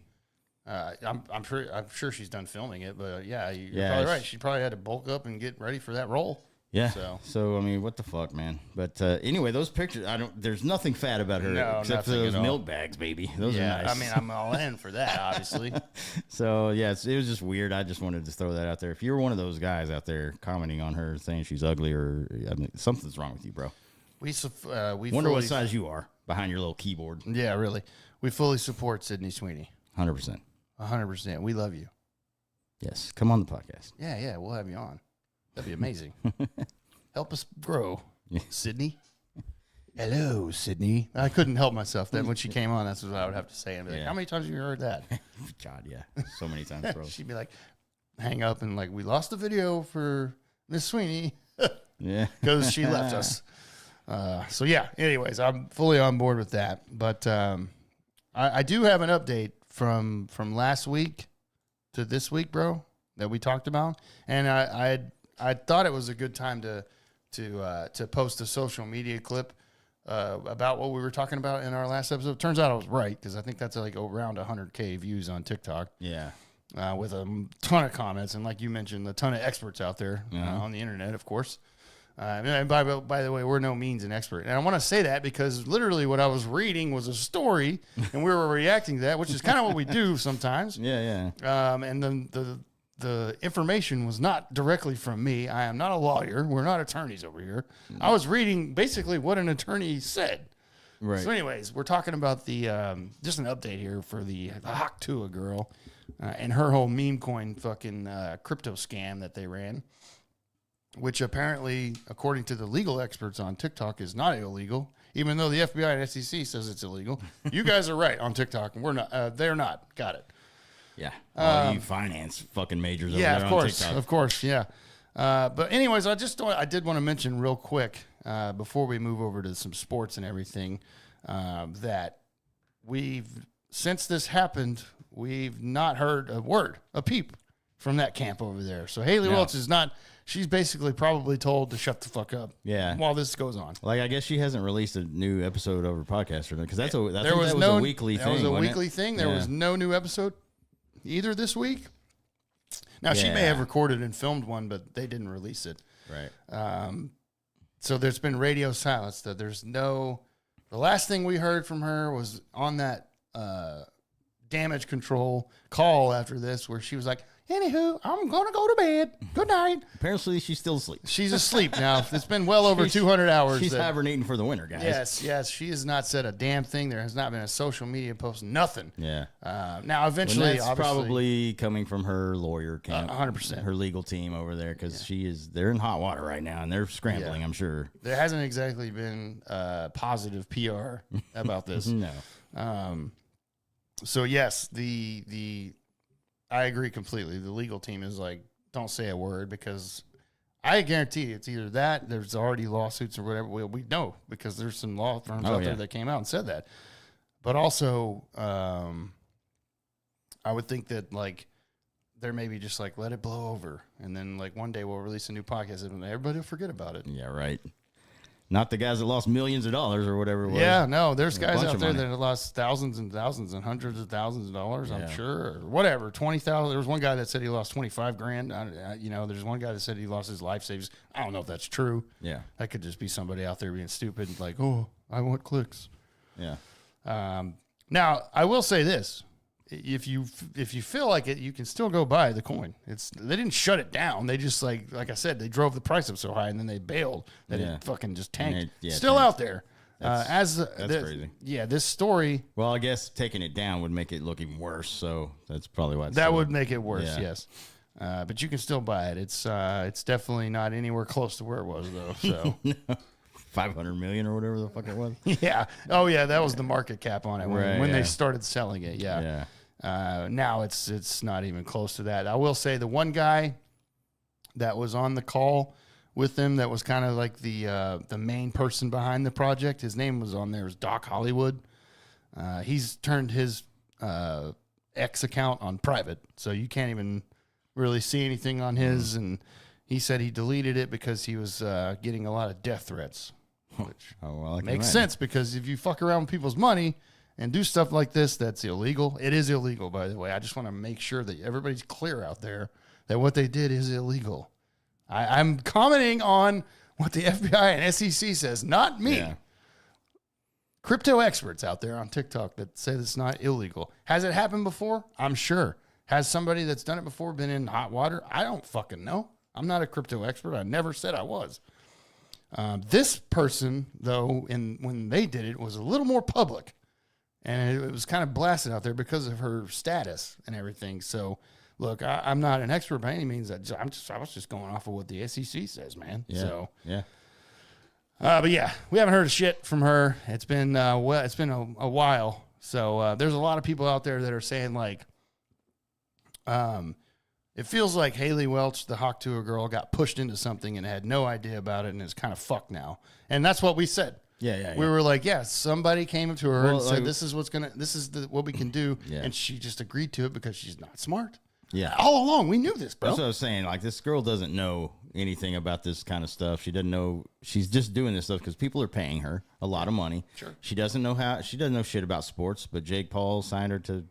I'm sure she's done filming it, but you're probably right. She probably had to bulk up and get ready for that role. Yeah. So I mean, what the fuck, man? But anyway, those pictures, there's nothing fat about her except for those milk bags, baby. Those are nice. I mean, I'm all in for that, obviously. So yeah, it was just weird. I just wanted to throw that out there. If you're one of those guys out there commenting on her saying she's ugly or something's wrong with you, bro. We wonder what size you are behind your little keyboard. Yeah, really. We fully support Sydney Sweeney. 100%. 100%. We love you. Yes. Come on the podcast. Yeah. We'll have you on. That'd be amazing. Help us grow, Sydney. Hello, Sydney. I couldn't help myself. Then when she came on, that's what I would have to say. And be like, how many times have you heard that? God, yeah. So many times, bro. She'd be like, hang up and like, we lost the video for Miss Sweeney. Yeah. Because she left us. So, yeah. Anyways, I'm fully on board with that. But I do have an update from last week to this week, bro, that we talked about. And I thought it was a good time to post a social media clip about what we were talking about in our last episode. Turns out I was right, because I think that's like around 100K views on TikTok. Yeah. With a ton of comments, and like you mentioned, a ton of experts out there on the internet, of course. And by the way, we're no means an expert. And I want to say that because literally what I was reading was a story, and we were reacting to that, which is kind of what we do sometimes. Yeah. And then the information was not directly from me. I am not a lawyer. We're not attorneys over here. I was reading basically what an attorney said. Right. So anyways, we're talking about the just an update here for the Haktua girl and her whole meme coin fucking crypto scam that they ran, which apparently, according to the legal experts on TikTok, is not illegal, even though the FBI and SEC says it's illegal. You guys are right on TikTok, and we're not. They're not. Got it. Yeah. You finance fucking majors over there on TikTok. Of course, yeah. But anyways, I did want to mention real quick before we move over to some sports and everything that since this happened, we've not heard a peep from that camp over there. So Haley Welch is not. She's basically probably told to shut the fuck up. Yeah. While this goes on. Like, I guess she hasn't released a new episode of her podcast or because that was a weekly thing. That was a weekly thing. There was no new episode either this week. Now she may have recorded and filmed one, but they didn't release it. Right. So there's been radio silence. That there's no. The last thing we heard from her was on that damage control call after this, where she was like, Anywho, I'm going to go to bed. Good night. Apparently, she's still asleep. She's asleep now. It's been well over 200 hours. She's hibernating for the winter, guys. Yes. She has not said a damn thing. There has not been a social media post, nothing. Yeah. Now, eventually, that's probably coming from her lawyer camp. 100%. Her legal team over there, because they're in hot water right now, and they're scrambling, I'm sure. There hasn't exactly been positive PR about this. No. So, yes, I agree completely. The legal team is like, don't say a word, because I guarantee it's either that, there's already lawsuits or whatever. We know, because there's some law firms out there that came out and said that. But also, I would think that, like, they're maybe just like, let it blow over. And then, like, one day we'll release a new podcast and everybody will forget about it. Yeah, right. Not the guys that lost millions of dollars or whatever it was. Yeah, no, there's guys out there that have lost thousands and thousands and hundreds of thousands of dollars, I'm sure, or whatever, 20,000. There was one guy that said he lost 25 grand. There's one guy that said he lost his life savings. I don't know if that's true. Yeah. That could just be somebody out there being stupid, like, oh, I want clicks. Yeah. Now, I will say this. If you feel like it, you can still go buy the coin. They didn't shut it down. They just like I said, they drove the price up so high and then they bailed that it fucking just tanked. Still out there. That's crazy. Yeah, this story. Well, I guess taking it down would make it look even worse. So that's probably why. That would make it worse. Yeah. Yes. But you can still buy it. It's definitely not anywhere close to where it was though. So. 500 million or whatever the fuck it was. Yeah. Oh yeah, that was the market cap on it when they started selling it. Yeah. Yeah. Now it's not even close to that. I will say the one guy that was on the call with them that was kind of like the main person behind the project. His name was on there. It was Doc Hollywood. He's turned his X account on private, so you can't even really see anything on his. And he said he deleted it because he was getting a lot of death threats, which makes sense because if you fuck around with people's money and do stuff like this, that's illegal. It is illegal, by the way. I just want to make sure that everybody's clear out there that what they did is illegal. I'm commenting on what the FBI and SEC says, not me. Yeah. Crypto experts out there on TikTok that say it's not illegal. Has it happened before? I'm sure. Has somebody that's done it before been in hot water? I don't fucking know. I'm not a crypto expert. I never said I was. This person, though, when they did it, was a little more public. And it was kind of blasted out there because of her status and everything. So, look, I'm not an expert by any means. I was just going off of what the SEC says, man. Yeah. So, yeah. But yeah, we haven't heard a shit from her. It's been a while. So there's a lot of people out there that are saying like, it feels like Haley Welch, the Hawk Tuah girl, got pushed into something and had no idea about it and is kind of fucked now. And that's what we said. Yeah. We were like, somebody came up to her and said, this is what we can do. Yeah. And she just agreed to it because she's not smart. Yeah. All along, we knew this, bro. That's what I was saying. Like, this girl doesn't know anything about this kind of stuff. She doesn't know. She's just doing this stuff because people are paying her a lot of money. Sure. She doesn't know shit about sports, but Jake Paul signed her to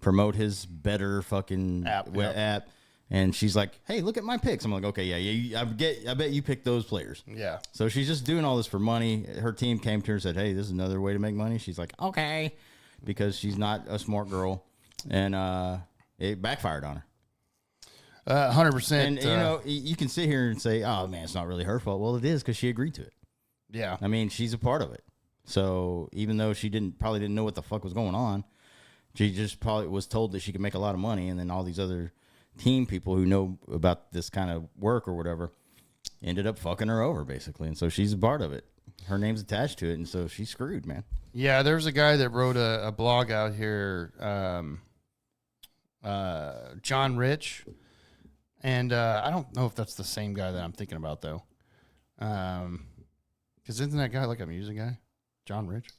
promote his better fucking app. And she's like, hey, look at my picks. I'm like, okay, yeah, I bet you picked those players. Yeah. So she's just doing all this for money. Her team came to her and said, hey, this is another way to make money. She's like, okay, because she's not a smart girl. And it backfired on her. 100%. And, you can sit here and say, oh, man, it's not really her fault. Well, it is because she agreed to it. Yeah. I mean, she's a part of it. So even though she probably didn't know what the fuck was going on, she just probably was told that she could make a lot of money. And then all these other team people who know about this kind of work or whatever ended up fucking her over, basically. And so she's a part of it. Her name's attached to it. And so she's screwed, man. Yeah, there's a guy that wrote a blog out here, John Rich. And I don't know if that's the same guy that I'm thinking about, though. Because isn't that guy like a music guy? John Rich?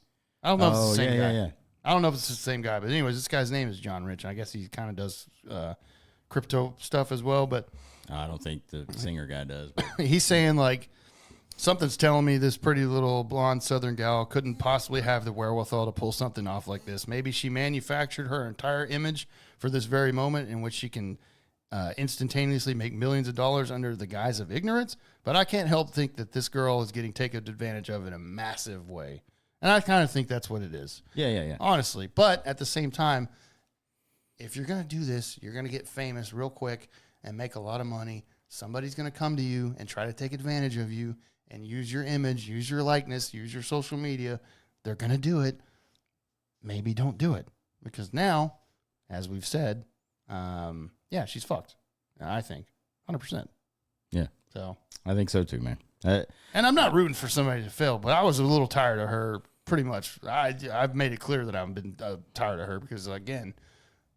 I don't know if it's the same guy. Yeah. I don't know if it's the same guy. But anyways, this guy's name is John Rich. I guess he kind of does crypto stuff as well. But I don't think the singer guy does. But. He's saying, like, something's telling me this pretty little blonde Southern gal couldn't possibly have the wherewithal to pull something off like this. Maybe she manufactured her entire image for this very moment in which she can instantaneously make millions of dollars under the guise of ignorance. But I can't help think that this girl is getting taken advantage of in a massive way. And I kind of think that's what it is. Yeah. Honestly. But at the same time, if you're going to do this, you're going to get famous real quick and make a lot of money. Somebody's going to come to you and try to take advantage of you and use your image, use your likeness, use your social media. They're going to do it. Maybe don't do it. Because now, as we've said, she's fucked. I think 100%. Yeah. So I think so too, man. And I'm not rooting for somebody to fail, but I was a little tired of her. Pretty much, I've made it clear that I've been tired of her because, again,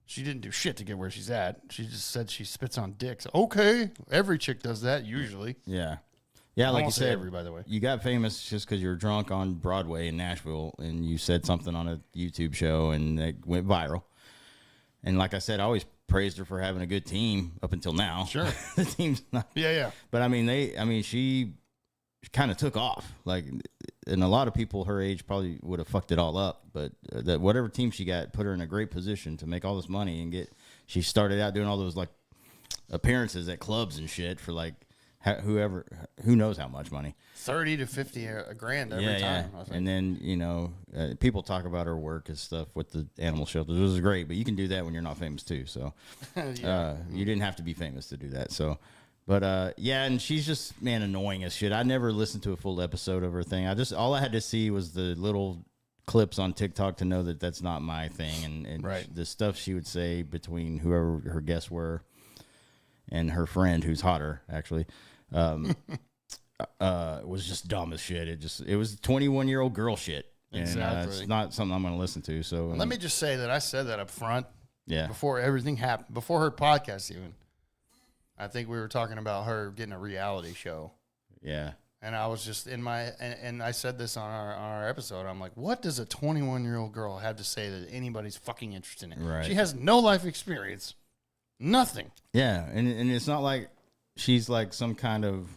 she didn't do shit to get where she's at. She just said she spits on dicks. Okay, every chick does that usually. Yeah. Yeah, like you said, every, by the way. You got famous just because you were drunk on Broadway in Nashville and you said something on a YouTube show and it went viral. And like I said, I always praised her for having a good team up until now. Sure. The team's not. Yeah. But she kind of took off. Like, and a lot of people her age probably would have fucked it all up. But that whatever team she got put her in a great position to make all this money and she started out doing all those like appearances at clubs and shit for like, who knows how much money, 30 to 50 a grand every time. Yeah. And then people talk about her work and stuff with the animal shelters, which is great, but you can do that when you're not famous too. So you didn't have to be famous to do that. So, but and she's just annoying as shit. I never listened to a full episode of her thing. All I had to see was the little clips on TikTok to know that that's not my thing, and right. The stuff she would say between whoever her guests were and her friend, who's hotter actually. Was just dumb as shit. It was 21-year-old girl shit. Exactly. And it's not something I'm going to listen to. So let me just say that I said that up front. Yeah. Before everything happened, before her podcast even. I think we were talking about her getting a reality show. Yeah. And I was just and I said this on our episode. I'm like, what does a 21-year-old girl have to say that anybody's fucking interested in? Right. She has no life experience. Nothing. Yeah. And it's not like she's like some kind of,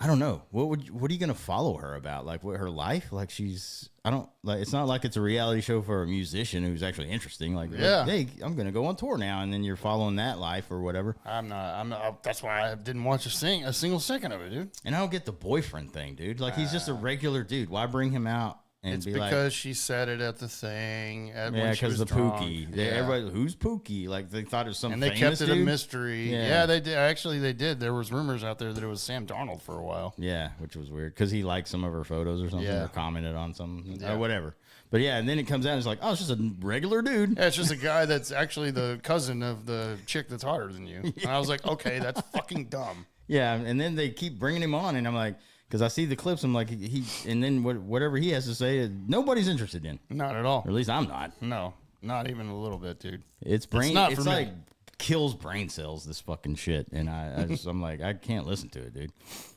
I don't know. What are you going to follow her about? Like what her life? Like it's not like it's a reality show for a musician who's actually interesting. Like, hey, I'm going to go on tour now. And then you're following that life or whatever. I'm not. That's why I didn't watch a single second of it, dude. And I don't get the boyfriend thing, dude. Like he's just a regular dude. Why bring him out? And it's because she said it at the thing. Because the drunk. Pookie. Everybody, who's Pookie? Like they thought it was some and they famous kept it dude? a mystery. Yeah, they did. Actually, they did. There was rumors out there that it was Sam Darnold for a while. Yeah, which was weird because he liked some of her photos or something, or commented on some or whatever. But yeah, and then it comes out and it's like, oh, it's just a regular dude. Yeah, it's just a guy that's actually the cousin of the chick that's hotter than you. And I was like, okay, that's fucking dumb. Yeah, and then they keep bringing him on, and I'm like. Because I see the clips, I'm like, and then whatever he has to say, nobody's interested in. Not at all. Or at least I'm not. No, not even a little bit, dude. It's like kills brain cells, this fucking shit. And I'm like, I can't listen to it, dude.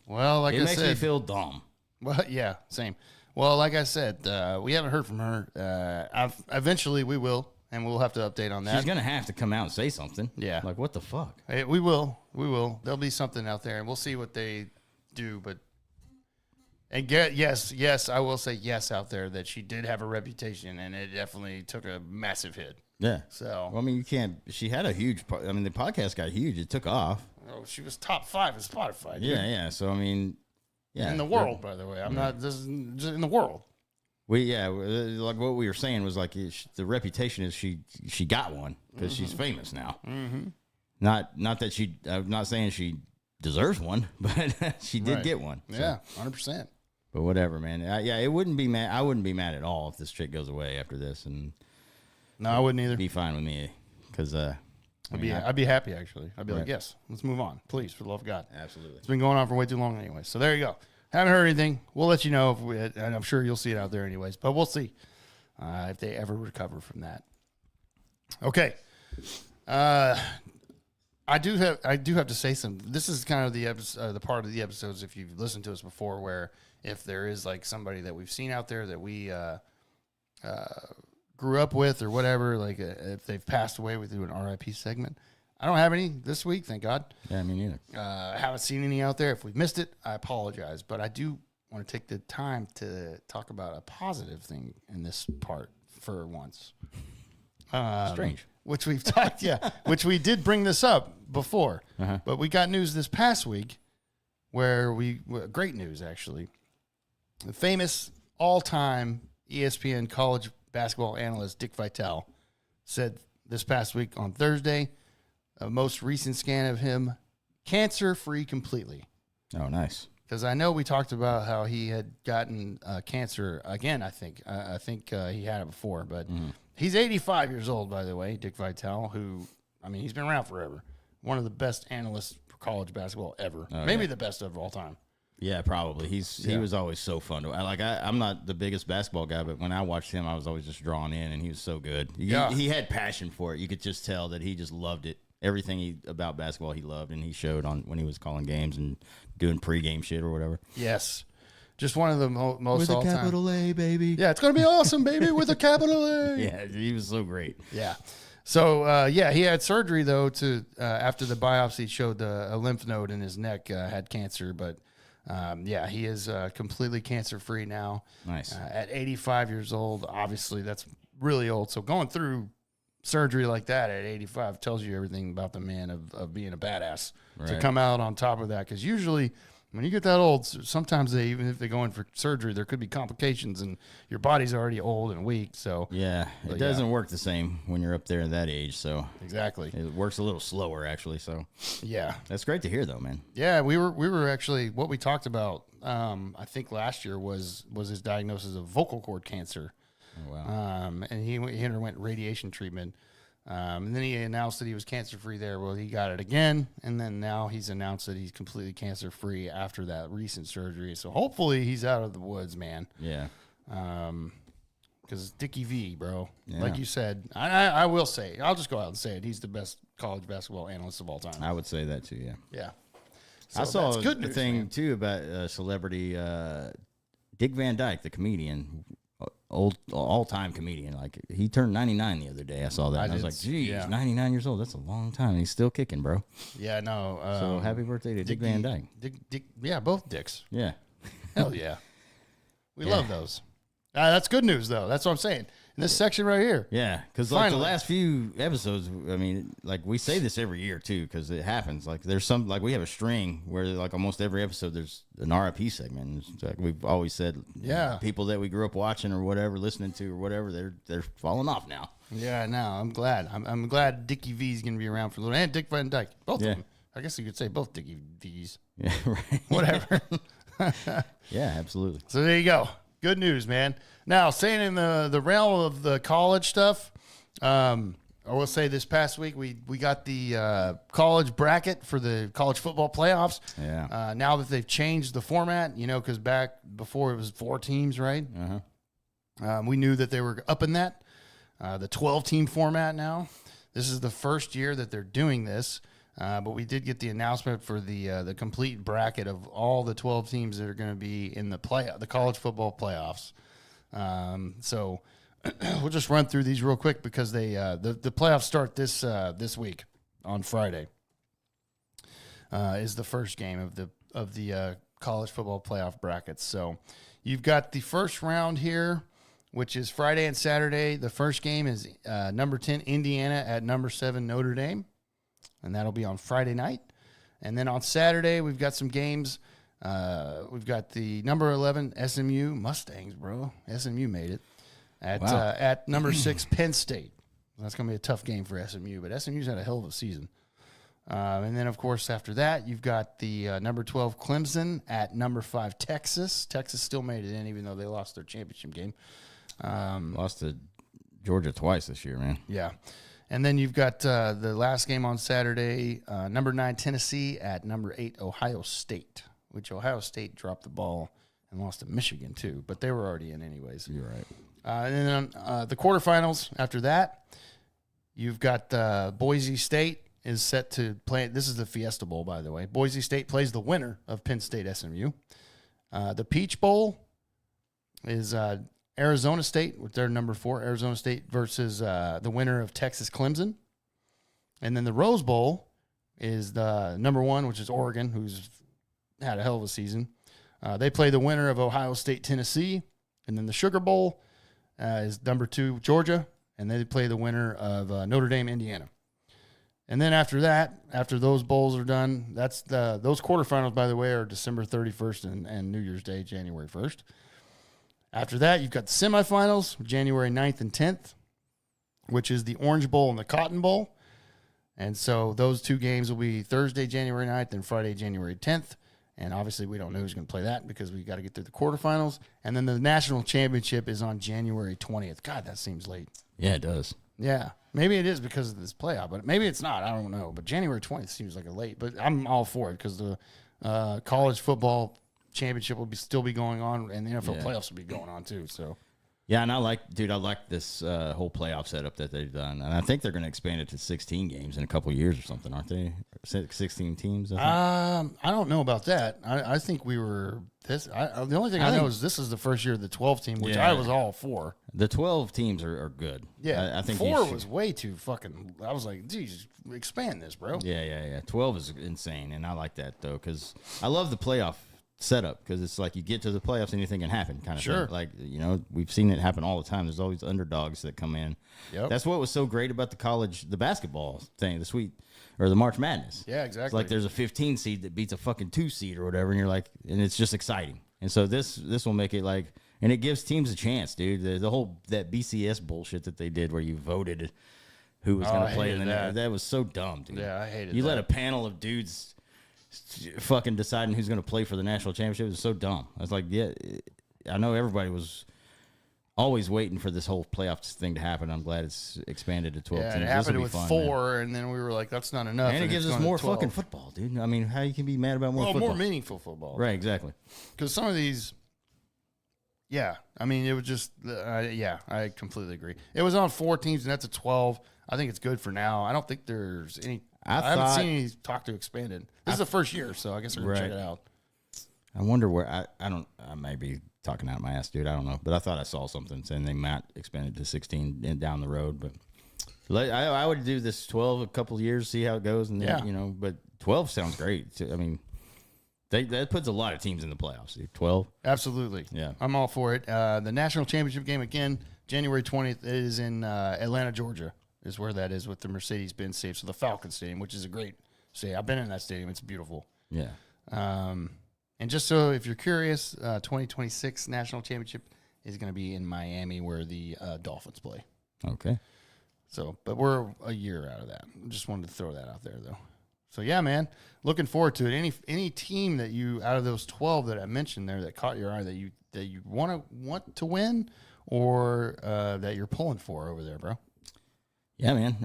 Well, like I said. It makes me feel dumb. Well, yeah, same. Well, like I said, we haven't heard from her. Eventually we will, and we'll have to update on that. She's going to have to come out and say something. Yeah. Like, what the fuck? Hey, we will. There'll be something out there, and we'll see what they do, but. And yes, I will say yes out there that she did have a reputation, and it definitely took a massive hit. Yeah. So, well, I mean, you can't. She had a huge. I mean, the podcast got huge. It took off. Oh, she was top 5 in Spotify. Dude. Yeah. So I mean, yeah. In the world, by the way, I'm not. This is just in the world. Like what we were saying was like the reputation is she got one because she's famous now. Mm-hmm. Not that she. I'm not saying she deserves one, but she did get one. So. Yeah, 100%. But whatever, man. It wouldn't be mad. I wouldn't be mad at all if this chick goes away after this, and no, I wouldn't either. Be fine with me, because I'd be happy actually. I'd be like, yes, let's move on, please, for the love of God. Absolutely. It's been going on for way too long anyway. So there you go. Haven't heard anything. We'll let you know and I'm sure you'll see it out there anyways. But we'll see if they ever recover from that. Okay. I do have to say something. This is kind of the part of the episodes, if you've listened to us before, where if there is like somebody that we've seen out there that we grew up with or whatever, like if they've passed away, we do an RIP segment. I don't have any this week, thank God. Yeah, me neither. I haven't seen any out there. If we've missed it, I apologize. But I do want to take the time to talk about a positive thing in this part for once. Strange. Which we've talked, which we did bring this up before. But we got news this past week where great news, actually. The famous all-time ESPN college basketball analyst Dick Vitale said this past week on Thursday, a most recent scan of him, cancer-free completely. Oh, nice. Because I know we talked about how he had gotten cancer again, I think. I think he had it before. But he's 85 years old, by the way, Dick Vitale, who, I mean, he's been around forever. One of the best analysts for college basketball ever. Maybe the best of all time. Yeah, probably. He was always so fun to I'm not the biggest basketball guy, but when I watched him, I was always just drawn in, and he was so good. He had passion for it. You could just tell that he just loved it. Everything about basketball he loved, and he showed on when he was calling games and doing pregame shit or whatever. Yes. Just one of the most with all-time. With a capital A, baby. Yeah, it's going to be awesome, baby, with a capital A. Yeah, he was so great. Yeah. So, he had surgery, though, to after the biopsy showed a lymph node in his neck had cancer. But, he is completely cancer-free now. Nice. At 85 years old, obviously, that's really old. So going through surgery like that at 85 tells you everything about the man of being a badass. Right. To come out on top of that. Because usually when you get that old, sometimes even if they go in for surgery, there could be complications and your body's already old and weak. So yeah, it doesn't work the same when you're up there at that age. So exactly, it works a little slower actually. So yeah, that's great to hear though, man. Yeah, we were actually what we talked about. I think last year was his diagnosis of vocal cord cancer. Oh, wow. And he underwent radiation treatment. And then he announced that he was cancer-free there. Well, he got it again, and then now he's announced that he's completely cancer-free after that recent surgery. So hopefully he's out of the woods, man. Yeah. Because Dickie V, bro, yeah. like you said, I will say, I'll just go out and say it. He's the best college basketball analyst of all time. I would say that too, yeah. Yeah. So I saw that's good news, thing, man. too, about celebrity Dick Van Dyke, the comedian. All-time comedian. Like, he turned 99 the other day. I saw that. And I was like, geez, 99 years old. That's a long time. He's still kicking, bro. Yeah, no. So happy birthday to Dick Van Dyke. Dick, yeah, both Dicks. Yeah. Hell yeah. We love those. That's good news, though. That's what I'm saying. In this section right here. Yeah, because like the last few episodes, I mean, like we say this every year too, because it happens. Like there's some, like we have a string where like almost every episode there's an RIP segment. It's like we've always said, people that we grew up watching or whatever, listening to or whatever, they're falling off now. Yeah, no, I'm glad. I'm glad Dickie V's gonna be around for a little, and Dick Van Dyke, both of them. I guess you could say both Dickie V's. Yeah, right. Whatever. Yeah, absolutely. So there you go. Good news, man. Now, saying in the realm of the college stuff, I will say this past week we got the college bracket for the college football playoffs. Yeah. Now that they've changed the format, because back before it was 4 teams, right? Uh-huh. We knew that they were up in that. The 12-team format now. This is the first year that they're doing this. But we did get the announcement for the complete bracket of all the 12 teams that are going to be in the college football playoffs. So we'll just run through these real quick because the playoffs start this week on Friday. Is the first game of the college football playoff brackets. So you've got the first round here, which is Friday and Saturday. The first game is number 10 Indiana at number 7 Notre Dame. And that'll be on Friday night. And then on Saturday, we've got some games. We've got the number 11 SMU Mustangs, bro. SMU made it at number 6 Penn State. That's going to be a tough game for SMU, but SMU's had a hell of a season. And then, of course, after that, you've got the number 12 Clemson at number 5 Texas. Texas still made it in, even though they lost their championship game. Lost to Georgia twice this year, man. Yeah. And then you've got the last game on Saturday, number 9 Tennessee at number 8 Ohio State, which Ohio State dropped the ball and lost to Michigan too, but they were already in anyways. You're right. And then the quarterfinals after that, you've got Boise State is set to play. This is the Fiesta Bowl, by the way. Boise State plays the winner of Penn State SMU. The Peach Bowl is Arizona State, with their number 4, Arizona State versus the winner of Texas Clemson. And then the Rose Bowl is the number 1, which is Oregon, who's had a hell of a season. They play the winner of Ohio State, Tennessee. And then the Sugar Bowl is number 2, Georgia. And they play the winner of Notre Dame, Indiana. And then after that, after those bowls are done, those quarterfinals, by the way, are December 31st and New Year's Day, January 1st. After that, you've got the semifinals, January 9th and 10th. which is the Orange Bowl and the Cotton Bowl. And so those 2 games will be Thursday, January 9th, and Friday, January 10th. And obviously we don't know who's going to play that because we got to get through the quarterfinals. And then the national championship is on January 20th. God, that seems late. Yeah, it does. Yeah. Maybe it is because of this playoff, but maybe it's not. I don't know. But January 20th seems like a late. But I'm all for it because the college football championship will still be going on, and the NFL playoffs will be going on too. So. Yeah, and I like this whole playoff setup that they've done, and I think they're going to expand it to 16 games in a couple of years or something, aren't they? 16 teams. I don't know about that. I think we were this. The only thing I know is this is the first year of the 12 team, which I was all for. The 12 teams are good. Yeah, I think 4 was way too fucking. I was like, geez, expand this, bro. Yeah. 12 is insane, and I like that though because I love the playoff setup because it's like you get to the playoffs, anything can happen kind of thing. Like, we've seen it happen all the time. There's always underdogs that come in. Yep. That's what was so great about the basketball thing, the March Madness. Yeah, exactly. It's like there's a 15 seed that beats a fucking 2 seed or whatever, and you're like, and it's just exciting. And so this will make it like, and it gives teams a chance, dude. The whole that BCS bullshit that they did where you voted who was going to play in that was so dumb, dude. Yeah, I hated that. You let a panel of dudes fucking deciding who's going to play for the national championship. It was so dumb. I was like, yeah, I know everybody was always waiting for this whole playoffs thing to happen. I'm glad it's expanded to 12 teams. It happened with fun, 4, man. And then we were like, that's not enough. And it gives us more fucking football, dude. I mean, how you can be mad about more football? More meaningful football. Right, exactly. Because some of these, I mean, it was just, I completely agree. It was on 4 teams, and that's a 12. I think it's good for now. I don't think there's any. I haven't seen any talk to expand it. This is the first year, so I guess we're going to check it out. I wonder where, I may be talking out of my ass, dude. I don't know. But I thought I saw something saying they might expand it to 16 down the road. But I would do this 12 a couple of years, see how it goes. And then, but 12 sounds great. I mean, that puts a lot of teams in the playoffs, dude. 12. Absolutely. Yeah. I'm all for it. The national championship game, again, January 20th, is in Atlanta, Georgia. Is where that is with the Mercedes-Benz Stadium, so the Falcon Stadium, which is a great stadium. I've been in that stadium; it's beautiful. Yeah. And just so if you're curious, 2026 national championship is going to be in Miami, where the Dolphins play. Okay. So, but we're a year out of that. Just wanted to throw that out there, though. So yeah, man, looking forward to it. Any team that you out of those 12 that I mentioned there that caught your eye that you want to win, or that you're pulling for over there, bro. Yeah, man.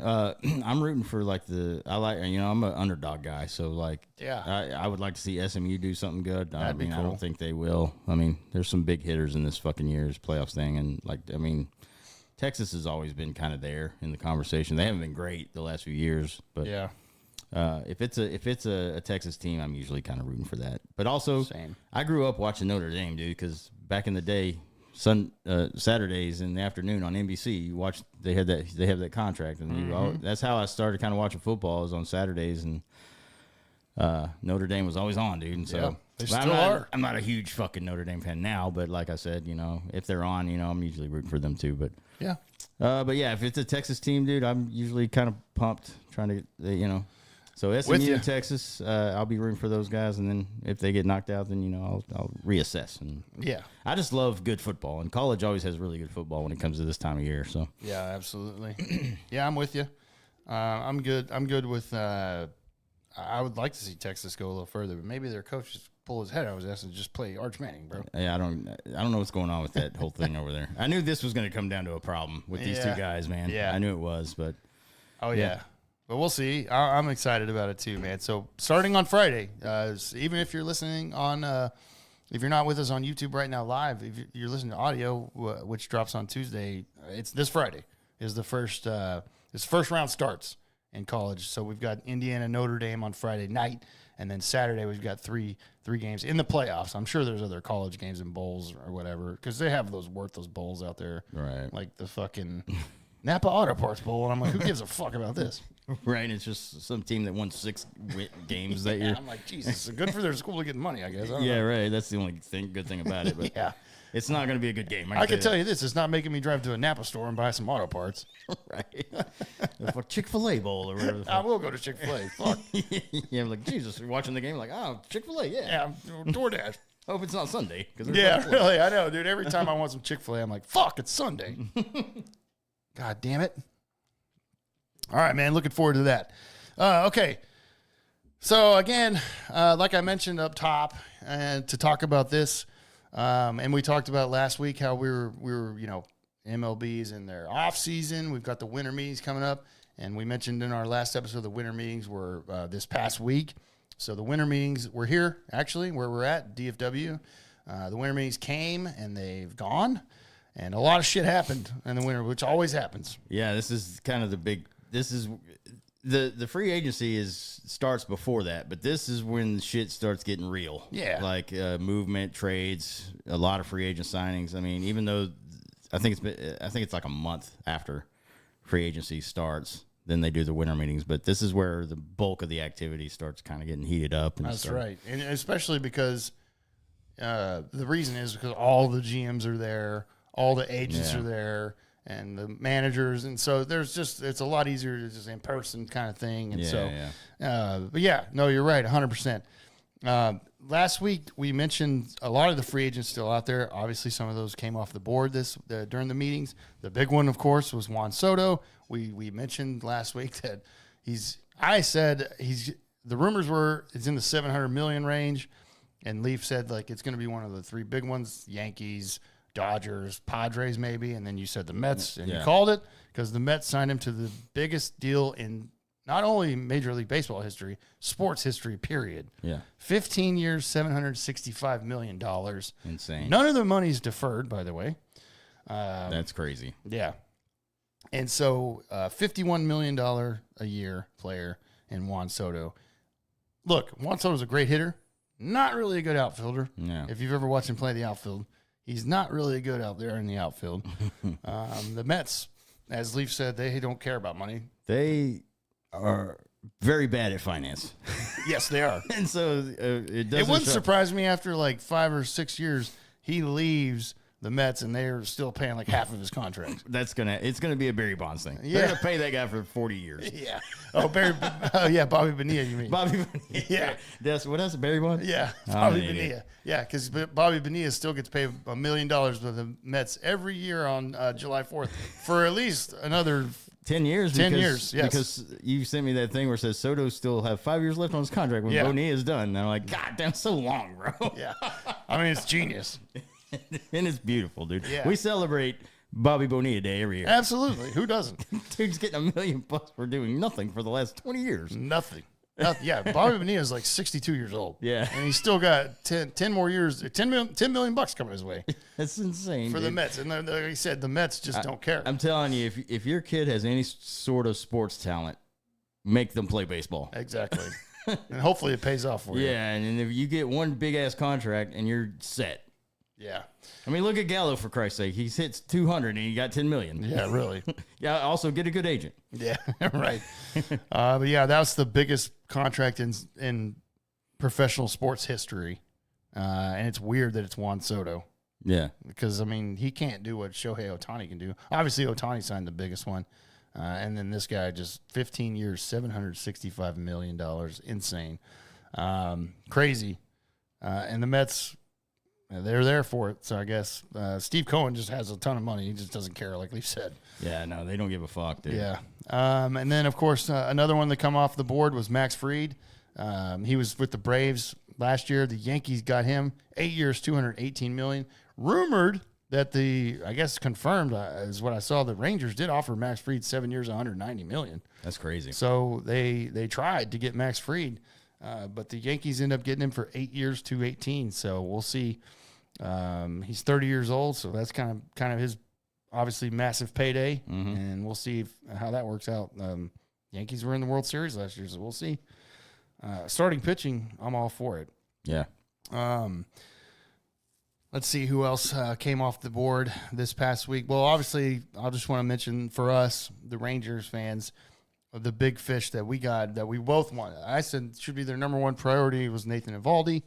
I'm rooting for I'm an underdog guy, so I would like to see SMU do something good. That'd be cool. I don't think they will. I mean, there's some big hitters in this fucking year's playoffs thing, and Texas has always been kind of there in the conversation. They haven't been great the last few years, but yeah. If it's a Texas team, I'm usually kind of rooting for that. But also, Same. I grew up watching Notre Dame, dude, because back in the day, Saturdays in the afternoon on NBC, you watch. They have that contract, and that's how I started kind of watching football. Was on Saturdays, and Notre Dame was always on, dude. And so they still are. I'm not a huge fucking Notre Dame fan now, but like I said, if they're on, I'm usually rooting for them too. But yeah, if it's a Texas team, dude, I'm usually kind of pumped, trying to So SMU and Texas, I'll be rooting for those guys, and then if they get knocked out, then I'll reassess. And I just love good football, and college always has really good football when it comes to this time of year. So yeah, absolutely. Yeah, I'm with you. I'm good. I'm good with. I would like to see Texas go a little further, but maybe their coach just pull his head out of his ass and just play Arch Manning, bro. Yeah, I don't know what's going on with that whole thing over there. I knew this was going to come down to a problem with these 2 guys, man. Yeah, I knew it was, but yeah. But we'll see. I'm excited about it too, man. So starting on Friday, even if you're listening on, if you're not with us on YouTube right now live, if you're listening to audio, which drops on Tuesday, it's this Friday is the first. This first round starts in college. So we've got Indiana, Notre Dame on Friday night, and then Saturday we've got three games in the playoffs. I'm sure there's other college games and bowls or whatever because they have those worthless bowls out there, right? Like the fucking Napa Auto Parts Bowl, and I'm like, who gives a fuck about this? Right, it's just some team that won 6 games that year. I'm like, Jesus, it's good for their school to get money, I guess. Right. That's the only good thing about it. But it's not going to be a good game. I can tell you this: it's not making me drive to a Napa store and buy some auto parts. Right, for Chick-fil-A bowl or whatever. I will go to Chick-fil-A. Fuck. Yeah, I'm like, Jesus, you're watching the game, like, oh, Chick-fil-A, yeah, DoorDash. Hope it's not Sunday. Really, I know, dude. Every time I want some Chick-fil-A, I'm like, fuck, it's Sunday. God damn it. All right, man. Looking forward to that. Okay. So again, like I mentioned up top, and to talk about this, and we talked about last week how we were MLB's in their off season. We've got the winter meetings coming up, and we mentioned in our last episode the winter meetings were this past week. So the winter meetings were here, actually, where we're at, DFW. The winter meetings came and they've gone, and a lot of shit happened in the winter, which always happens. Yeah, this is kind of the big. This is the free agency starts before that, but this is when shit starts getting real. Yeah, like movement, trades, a lot of free agent signings. I mean, even though I think it's like a month after free agency starts, then they do the winter meetings. But this is where the bulk of the activity starts kind of getting heated up. And that's right, and especially because the reason is because all the GMs are there, all the agents are there, and the managers, and so it's a lot easier to just in person kind of thing. And but yeah, no, you're right, 100%. Last week we mentioned a lot of the free agents still out there. Obviously, some of those came off the board during the meetings. The big one, of course, was Juan Soto. We mentioned last week that the rumors were it's in the $700 million range, and Leaf said like it's going to be one of the three big ones: Yankees, Dodgers, Padres, maybe, and then you said the Mets, and you called it because the Mets signed him to the biggest deal in not only Major League Baseball history, sports history, period. Yeah. 15 years, $765 million. Insane. None of the money's deferred, by the way. That's crazy. Yeah. And so $51 million a year player in Juan Soto. Look, Juan Soto's a great hitter, not really a good outfielder. Yeah. If you've ever watched him play the outfield, he's not really good out there in the outfield. The Mets, as Leaf said, they don't care about money. They are very bad at finance. Yes, they are. And so it wouldn't surprise me after like 5 or 6 years he leaves the Mets and they're still paying like half of his contract. It's gonna be a Barry Bonds thing. Yeah. They're gonna pay that guy for 40 years. Yeah. Bobby Bonilla, you mean? Bobby Bonilla. Yeah. That's what else? Barry Bonds? Yeah. Bobby Bonilla. Yeah, because Bobby Bonilla still gets paid $1 million with the Mets every year on July 4th for at least another 10 years. 10 years, yes. Because you sent me that thing where it says Soto still have 5 years left on his contract when Bonilla is done. And I'm like, God damn, so long, bro. Yeah. I mean, it's genius. And it's beautiful, dude. Yeah. We celebrate Bobby Bonilla Day every year. Absolutely. Who doesn't? Dude's getting $1 million for doing nothing for the last 20 years. Nothing. Yeah, Bobby Bonilla is like 62 years old. Yeah. And he's still got 10 more years, $10 million coming his way. That's insane. For dude. The Mets. And like he said, the Mets just don't care. I'm telling you, if your kid has any sort of sports talent, make them play baseball. Exactly. And hopefully it pays off for you. Yeah, and if you get one big ass contract and you're set. Yeah. I mean, look at Gallo, for Christ's sake. He hits 200 and he got 10 million. Yeah, really. Yeah, also get a good agent. Yeah, right. But yeah, that was the biggest contract in professional sports history. And it's weird that it's Juan Soto. Yeah. Because, I mean, he can't do what Shohei Ohtani can do. Obviously, Ohtani signed the biggest one. And then this guy just 15 years, $765 million. Insane. Crazy. And the Mets, they're there for it. So I guess Steve Cohen just has a ton of money. He just doesn't care, like Leaf said. Yeah, no, they don't give a fuck, dude. Yeah. And then, of course, another one that come off the board was Max Fried. He was with the Braves last year. The Yankees got him 8 years, $218 million. Rumored that I guess confirmed is what I saw. The Rangers did offer Max Fried 7 years, $190 million. That's crazy. So they tried to get Max Fried, but the Yankees end up getting him for 8 years, $218. So we'll see. He's 30 years old, so that's kind of his obviously massive payday, and we'll see how that works out. Yankees were in the World Series last year, so we'll see. Starting pitching, I'm all for it. Yeah. Let's see who else came off the board this past week. Well, obviously, I'll just want to mention for us, the Rangers fans, the big fish that we got that we both wanted. I said should be their number one priority was Nathan Eovaldi.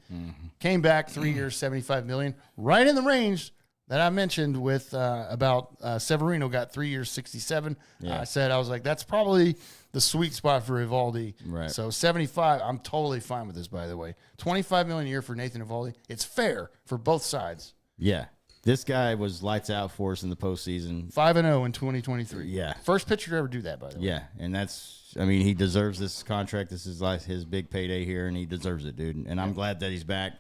Came back 3 years, $75 million, right in the range that I mentioned with about Severino got 3 years, 67. Yeah. I was like, that's probably the sweet spot for Eovaldi. Right. So 75, I'm totally fine with this, by the way. $25 million a year for Nathan Eovaldi. It's fair for both sides. Yeah. This guy was lights out for us in the postseason. 5-0 in 2023. Yeah. First pitcher to ever do that, by the way. Yeah, and he deserves this contract. This is like his big payday here, and he deserves it, dude. And I'm glad that he's back.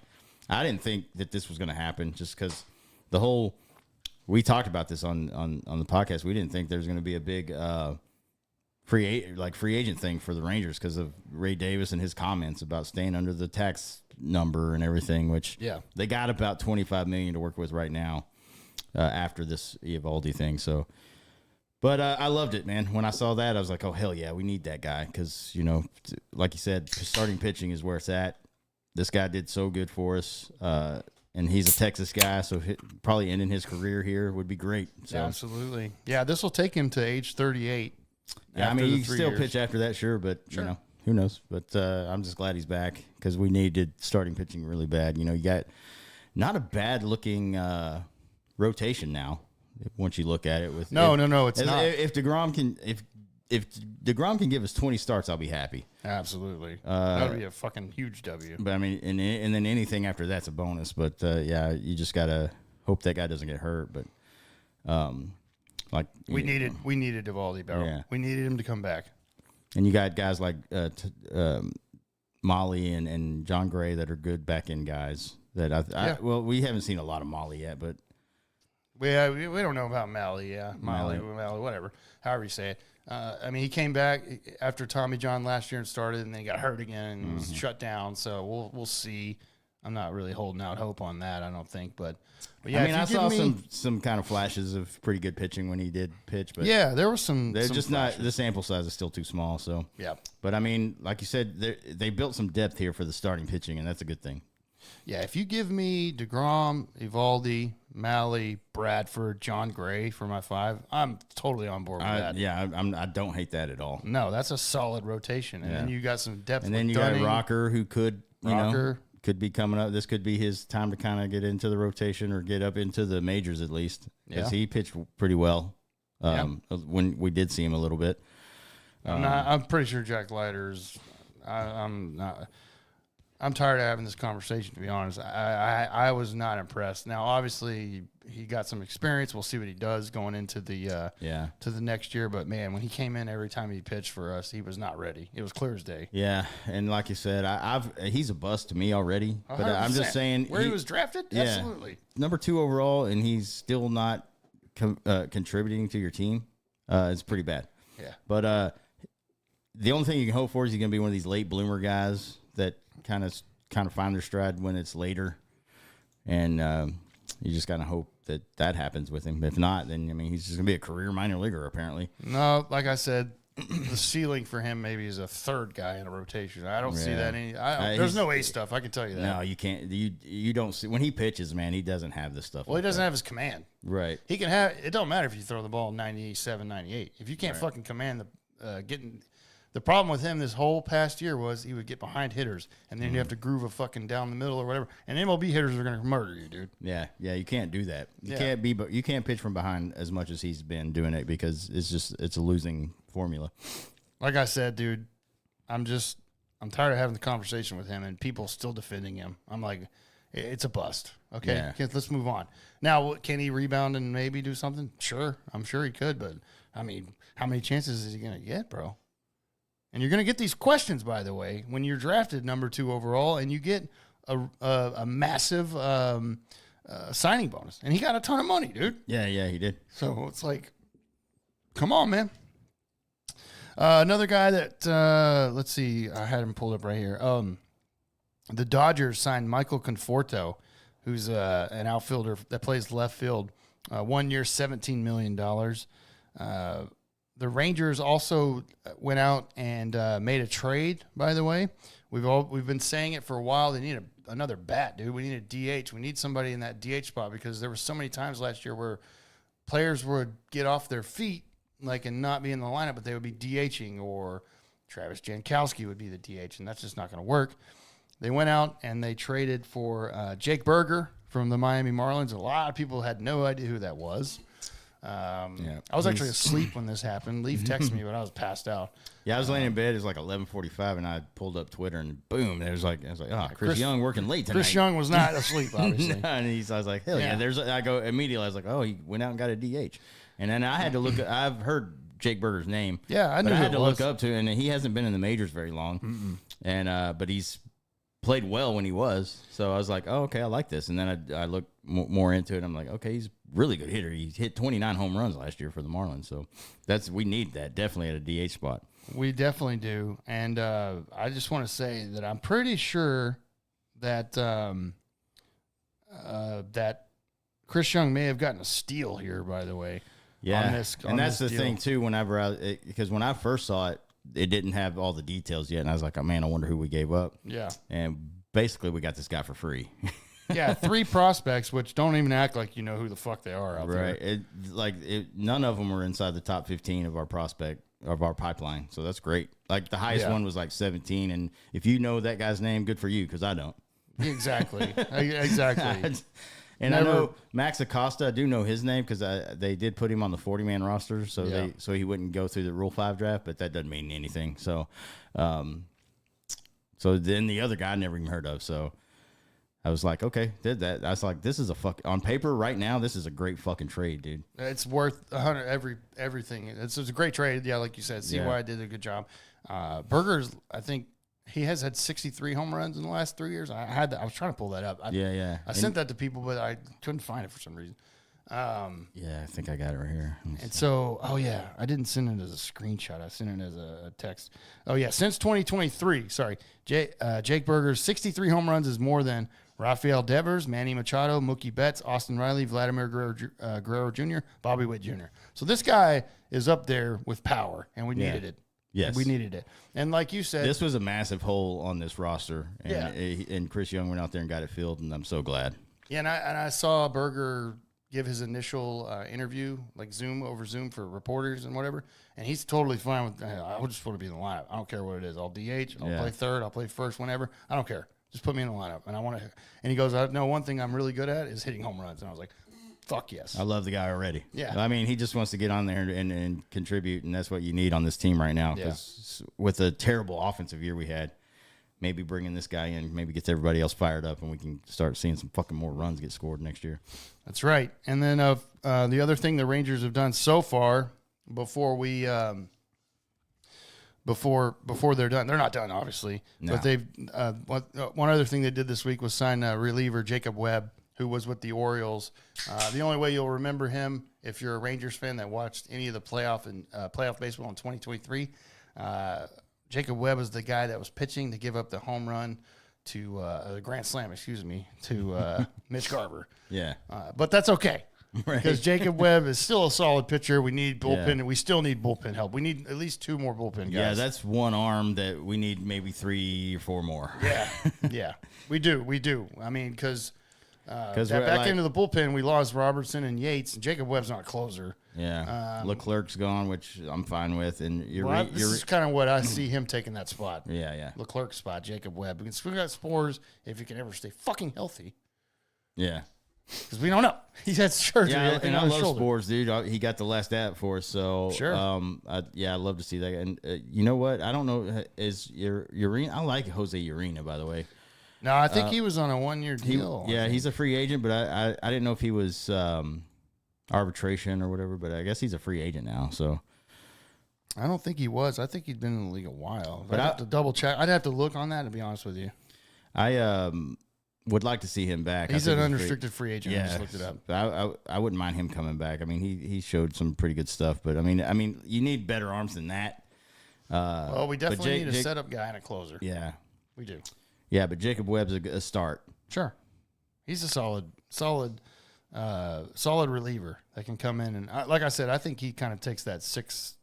I didn't think that this was going to happen just because we talked about this on the podcast. We didn't think there was going to be a big free agent thing for the Rangers because of Ray Davis and his comments about staying under the tax number and everything, which they got about $25 million to work with right now after this Eovaldi thing. So, but I loved it, man. When I saw that, I was like, oh, hell yeah, we need that guy because, like you said, starting pitching is where it's at. This guy did so good for us, and he's a Texas guy, so probably ending his career here would be great. So. Absolutely. Yeah, this will take him to age 38. Yeah, I mean, he can still pitch after that, sure, but, who knows? But I'm just glad he's back because we needed starting pitching really bad. You got not a bad-looking rotation now once you look at it. It's not. If DeGrom can give us 20 starts, I'll be happy. Absolutely. That would be a fucking huge W. But, I mean, and then anything after that's a bonus. But, you just got to hope that guy doesn't get hurt. But, we needed Eovaldi, Barrel. Yeah. We needed him to come back. And you got guys like Molly and John Gray that are good back-end guys. Well, we haven't seen a lot of Molly yet, but we don't know about Molly. Yeah, Molly, whatever, however you say it. I mean, he came back after Tommy John last year and started, and then he got hurt again and was shut down. So we'll see. I'm not really holding out hope on that, I don't think. But yeah, I mean, I saw some kind of flashes of pretty good pitching when he did pitch. But yeah, there was some. They're just flashes. The sample size is still too small. So yeah. But I mean, like you said, they built some depth here for the starting pitching, and that's a good thing. Yeah, if you give me DeGrom, Eovaldi, Malley, Bradford, John Gray for my 5, I'm totally on board with that. Yeah, I don't hate that at all. No, that's a solid rotation, and then you got some depth. And then you got Rocker, who could could be coming up. This could be his time to kind of get into the rotation or get up into the majors at least, because he pitched pretty well when we did see him a little bit. I'm pretty sure Jack Leiter's. I'm tired of having this conversation, to be honest. I was not impressed. Now, obviously, he got some experience. We'll see what he does going into the to the next year. But, man, when he came in every time he pitched for us, he was not ready. It was clear as day. Yeah, and like you said, he's a bust to me already. 100%. But I'm just saying. Where he was drafted? Yeah, absolutely. Number 2 overall, and he's still not contributing to your team. It's pretty bad. Yeah. But the only thing you can hope for is he's going to be one of these late bloomer guys that kind of find their stride when it's later, and you just gotta hope that happens with him. If not, then I mean he's just gonna be a career minor leaguer apparently. No, like I said, the ceiling for him maybe is a third guy in a rotation. I don't see that there's no A stuff. I can tell you that. No, you can't. You don't see when he pitches, man. He doesn't have this stuff. Well, he doesn't have his command. Right. He can have. It don't matter if you throw the ball 97, 98. If you can't fucking command the getting. The problem with him this whole past year was he would get behind hitters, and then you have to groove a fucking down the middle or whatever. And MLB hitters are going to murder you, dude. Yeah, you can't do that. You can't pitch from behind as much as he's been doing it because it's a losing formula. Like I said, dude, I'm tired of having the conversation with him and people still defending him. I'm like, it's a bust. Okay, let's move on. Now, can he rebound and maybe do something? Sure, I'm sure he could, but I mean, how many chances is he going to get, bro? And you're going to get these questions, by the way, when you're drafted number 2 overall and you get a massive signing bonus. And he got a ton of money, dude. Yeah, he did. So it's like, come on, man. Another guy that, let's see, I had him pulled up right here. The Dodgers signed Michael Conforto, who's an outfielder that plays left field. 1 year, $17 million. The Rangers also went out and made a trade, by the way. We've been saying it for a while. They need another bat, dude. We need a DH. We need somebody in that DH spot because there were so many times last year where players would get off their feet and not be in the lineup, but they would be DHing, or Travis Jankowski would be the DH, and that's just not going to work. They went out and they traded for Jake Berger from the Miami Marlins. A lot of people had no idea who that was. I was actually asleep when this happened. Leaf texted me, but I was passed out. Yeah, I was laying in bed. It was like 11:45, and I pulled up Twitter, and boom, I was like, oh, Chris Young working late tonight. Chris Young was not asleep, obviously. And I was like, hell yeah. I go immediately. I was like, oh, he went out and got a DH, and then I had to look. I've heard Jake Berger's name. Yeah, I knew. But I had to look up to, and he hasn't been in the majors very long, and but he's played well when he was. So I was like, oh, okay, I like this. And then I looked more into it. I'm like, okay, he's a really good hitter. He hit 29 home runs last year for the Marlins. So we need that definitely at a DH spot. We definitely do. And I just want to say that I'm pretty sure that that Chris Young may have gotten a steal here, by the way. Yeah, and that's the thing too. Because when I first saw it, it didn't have all the details yet, and I was like, "Oh man, I wonder who we gave up." Yeah, and basically, we got this guy for free. Yeah, 3 prospects, which don't even act like you know who the fuck they are out there. Right? None of them were inside the top 15 of our pipeline, so that's great. Like the highest one was like 17, and if you know that guy's name, good for you, because I don't. Exactly. Exactly. And I know Max Acosta. I do know his name because they did put him on the 40-man roster, so he wouldn't go through the Rule 5 draft. But that doesn't mean anything. So, so then the other guy I never even heard of. So I was like, okay, did that. I was like, this is on paper right now. This is a great fucking trade, dude. It's worth 100 everything. It's a great trade. Yeah, like you said, CY did a good job. Burgers, I think. He has had 63 home runs in the last 3 years. I was trying to pull that up. I sent that to people, but I couldn't find it for some reason. I think I got it right here. And so, I didn't send it as a screenshot. I sent it as a text. Oh, yeah, since 2023, Jake Berger's 63 home runs is more than Rafael Devers, Manny Machado, Mookie Betts, Austin Riley, Vladimir Guerrero Jr., Bobby Witt Jr. So this guy is up there with power, and we needed it. Yes. We needed it. And like you said, this was a massive hole on this roster. And, and Chris Young went out there and got it filled, and I'm so glad. Yeah, and I saw Berger give his initial interview, like over Zoom for reporters and whatever, and he's totally fine with, I just want to be in the lineup. I don't care what it is. I'll DH, I'll play third, I'll play first, whenever. I don't care. Just put me in the lineup. And I want to. And he goes, I know one thing I'm really good at is hitting home runs. And I was like, fuck yes. I love the guy already. Yeah. I mean, he just wants to get on there and contribute, and that's what you need on this team right now. Because with a terrible offensive year we had, maybe bringing this guy in maybe gets everybody else fired up, and we can start seeing some fucking more runs get scored next year. That's right. And then the other thing the Rangers have done so far before they're done, they're not done, obviously. No. But they've one other thing they did this week was sign reliever Jacob Webb, who was with the Orioles. The only way you'll remember him, if you're a Rangers fan that watched any of the playoff baseball in 2023, Jacob Webb was the guy that was pitching to give up the home run to the grand slam, to Mitch Garver. Yeah, but that's okay. Right. Because Jacob Webb is still a solid pitcher. We need bullpen, and we still need bullpen help. We need at least 2 more bullpen guys. Yeah, that's one arm that we need maybe 3 or 4 more. Yeah, we do. I mean, because back into the bullpen, we lost Robertson and Yates, and Jacob Webb's not a closer. Yeah, Leclerc's gone, which I'm fine with, and this is kind of what I see him taking that spot. Yeah. Leclerc's spot, Jacob Webb. Because we got Spores if he can ever stay fucking healthy. Yeah. Because we don't know. He's had surgery. Yeah, and I love shoulder. Spores, dude. He got the last at for us, so sure. I love to see that. And you know what? I don't know. Is Urena? I like Jose Urena, by the way. No, I think he was on a 1-year deal. He's a free agent, but I didn't know if he was arbitration or whatever. But I guess he's a free agent now. So I don't think he was. I think he'd been in the league a while. But I'd have to double check. I'd have to look on that, to be honest with you. I would like to see him back. He's an unrestricted free agent. Yeah, I just looked it up. I wouldn't mind him coming back. I mean, he showed some pretty good stuff, but I mean, you need better arms than that. Well, we definitely need a setup guy and a closer. Yeah, we do. Yeah, but Jacob Webb's a start. Sure, he's a solid reliever that can come in and, like I said, I think he kind of takes that 6th,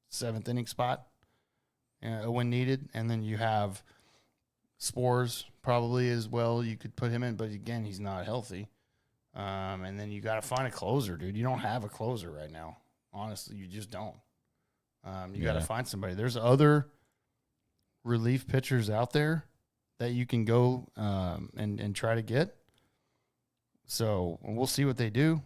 7th inning spot when needed, and then you have Spores probably as well. You could put him in, but again, he's not healthy. And then you got to find a closer, dude. You don't have a closer right now. Honestly, you just don't. You got to find somebody. There's other relief pitchers out there that you can go and try to get. So we'll see what they do.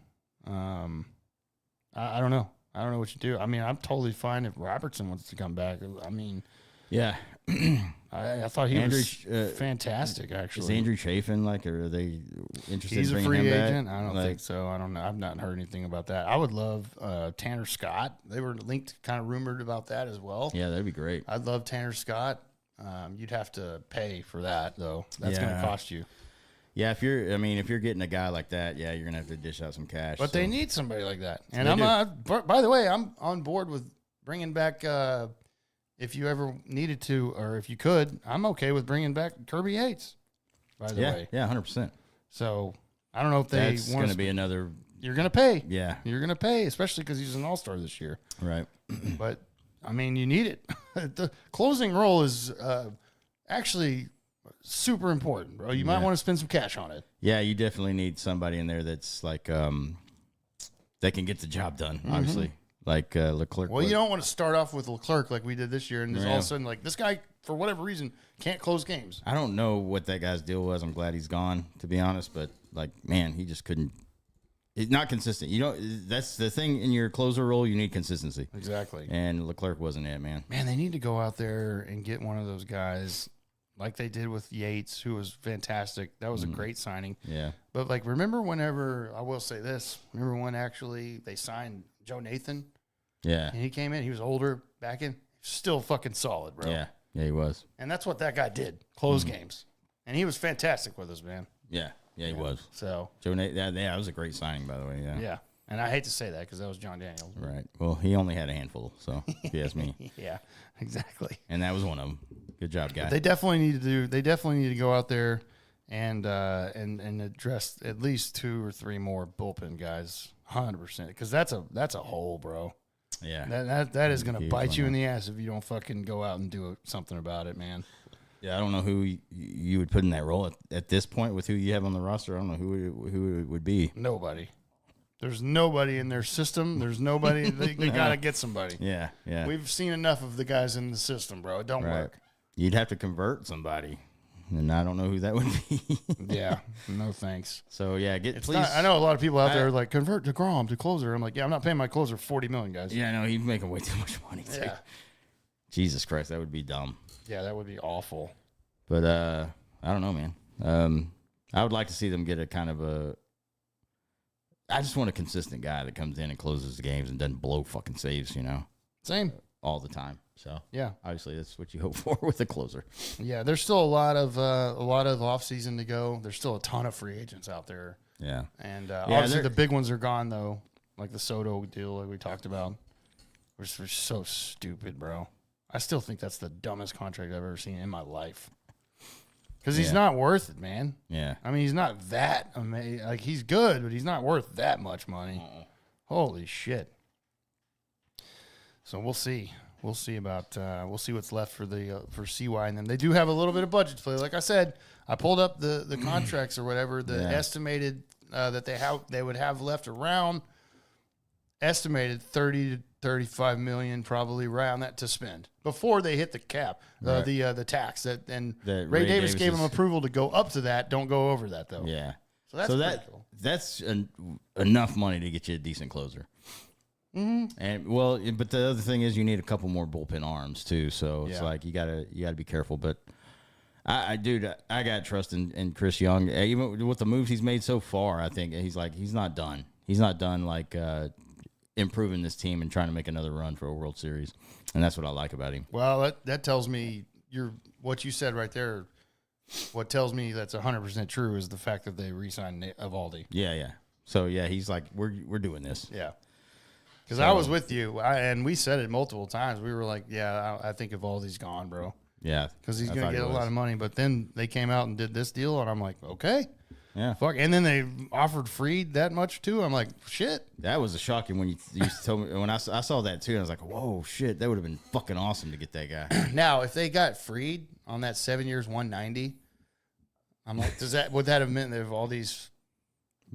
I don't know. I don't know what you do. I mean, I'm totally fine if Robertson wants to come back. I mean, yeah. I thought he was fantastic, actually. Is Andrew Chafin, like, are they interested He's in a bringing free him back? agent? I don't think so. I don't know. I've not heard anything about that. I would love Tanner Scott. They were linked, kind of rumored about that as well. Yeah, that'd be great. I'd love Tanner Scott. You'd have to pay for that, though. That's going to cost you. Yeah, if you're getting a guy like that, yeah, you're gonna have to dish out some cash. But they need somebody like that. And by the way, I'm on board with bringing back. If you ever needed to, or if you could, I'm okay with bringing back Kirby Yates. By the way, yeah, 100%. So I don't know if that's want to be another. You're gonna pay. Yeah, you're gonna pay, especially because he's an all-star this year. Right. But I mean, you need it. The closing role is actually super important, bro. You might want to spend some cash on it. Yeah, you definitely need somebody in there that's like that can get the job done. Obviously, like Leclerc. Well, you don't want to start off with Leclerc like we did this year, and all of a sudden, like this guy for whatever reason can't close games. I don't know what that guy's deal was. I'm glad he's gone, to be honest. But like, man, he just couldn't. It's not consistent. You know, that's the thing in your closer role. You need consistency. Exactly. And Leclerc wasn't it, man. Man, they need to go out there and get one of those guys like they did with Yates, who was fantastic. That was a great signing. Yeah. But, like, remember whenever, I will say this, remember when actually they signed Joe Nathan? Yeah. And he came in, he was older back in, still fucking solid, bro. Yeah. Yeah, he was. And that's what that guy did, close games. And he was fantastic with us, man. Yeah. Yeah, he was. So Joe Nathan, yeah, that was a great signing, by the way. Yeah. Yeah. And I hate to say that because that was John Daniels. Right. Well, he only had a handful, so if you ask me. Yeah, exactly. And that was one of them. Good job, guy. But they definitely need to go out there and address at least 2 or 3 more bullpen guys, 100%. Because that's a hole, bro. Yeah. That is gonna bite you in the ass if you don't fucking go out and do something about it, man. Yeah, I don't know who you would put in that role at this point with who you have on the roster. I don't know who it would be. Nobody. There's nobody in their system. There's nobody. They got to get somebody. Yeah, yeah. We've seen enough of the guys in the system, bro. It don't work. You'd have to convert somebody, and I don't know who that would be. Yeah, no thanks. So, yeah, please. I know a lot of people out there are like, convert DeGrom to closer. I'm like, yeah, I'm not paying my closer $40 million, guys. Yeah, no, he's making way too much money, too. Yeah. Jesus Christ, that would be dumb. Yeah, that would be awful. But I don't know, man. I would like to see them get a kind of a. I just want a consistent guy that comes in and closes the games and doesn't blow fucking saves, Same. all the time. So yeah, obviously that's what you hope for with a closer. Yeah, there's still a lot of off season to go. There's still a ton of free agents out there. Yeah, and obviously the big ones are gone though, like the Soto deal like we talked about, which was so stupid, bro. I still think that's the dumbest contract I've ever seen in my life. Because he's not worth it, man. Yeah. I mean, he's not that amazing. Like, he's good, but he's not worth that much money. Holy shit. So we'll see. We'll see what's left for the for CY and them. They do have a little bit of budget to play. Like I said, I pulled up the contracts or whatever, the estimated that they would have left around, estimated 30 to 35 million probably around that to spend before they hit the cap, the tax that, and Ray Davis gave them approval to go up to that. Don't go over that though. Yeah. So that's cool. That's enough money to get you a decent closer. Mm-hmm. And but the other thing is you need a couple more bullpen arms too. So it's like you gotta be careful. But I got trust in Chris Young. Even with the moves he's made so far, I think he's not done. He's not done like improving this team and trying to make another run for a World Series. And that's what I like about him. Well, that tells me what you said right there. What tells me that's 100% true is the fact that they re-signed Evaldi. Yeah. So he's like, we're doing this. Yeah. Because I was with you, and we said it multiple times. We were like, yeah, I think Evaldi's gone, bro. Yeah. Because he's going to get a lot of money. But then they came out and did this deal, and I'm like, okay. Yeah. Fuck. And then they offered Fried that much too. I'm like, shit. That was a shocking when you told me. When I saw that too, and I was like, whoa, shit. That would have been fucking awesome to get that guy. Now, if they got Fried on that 7 years, 190, I'm like, would that have meant that Evaldi's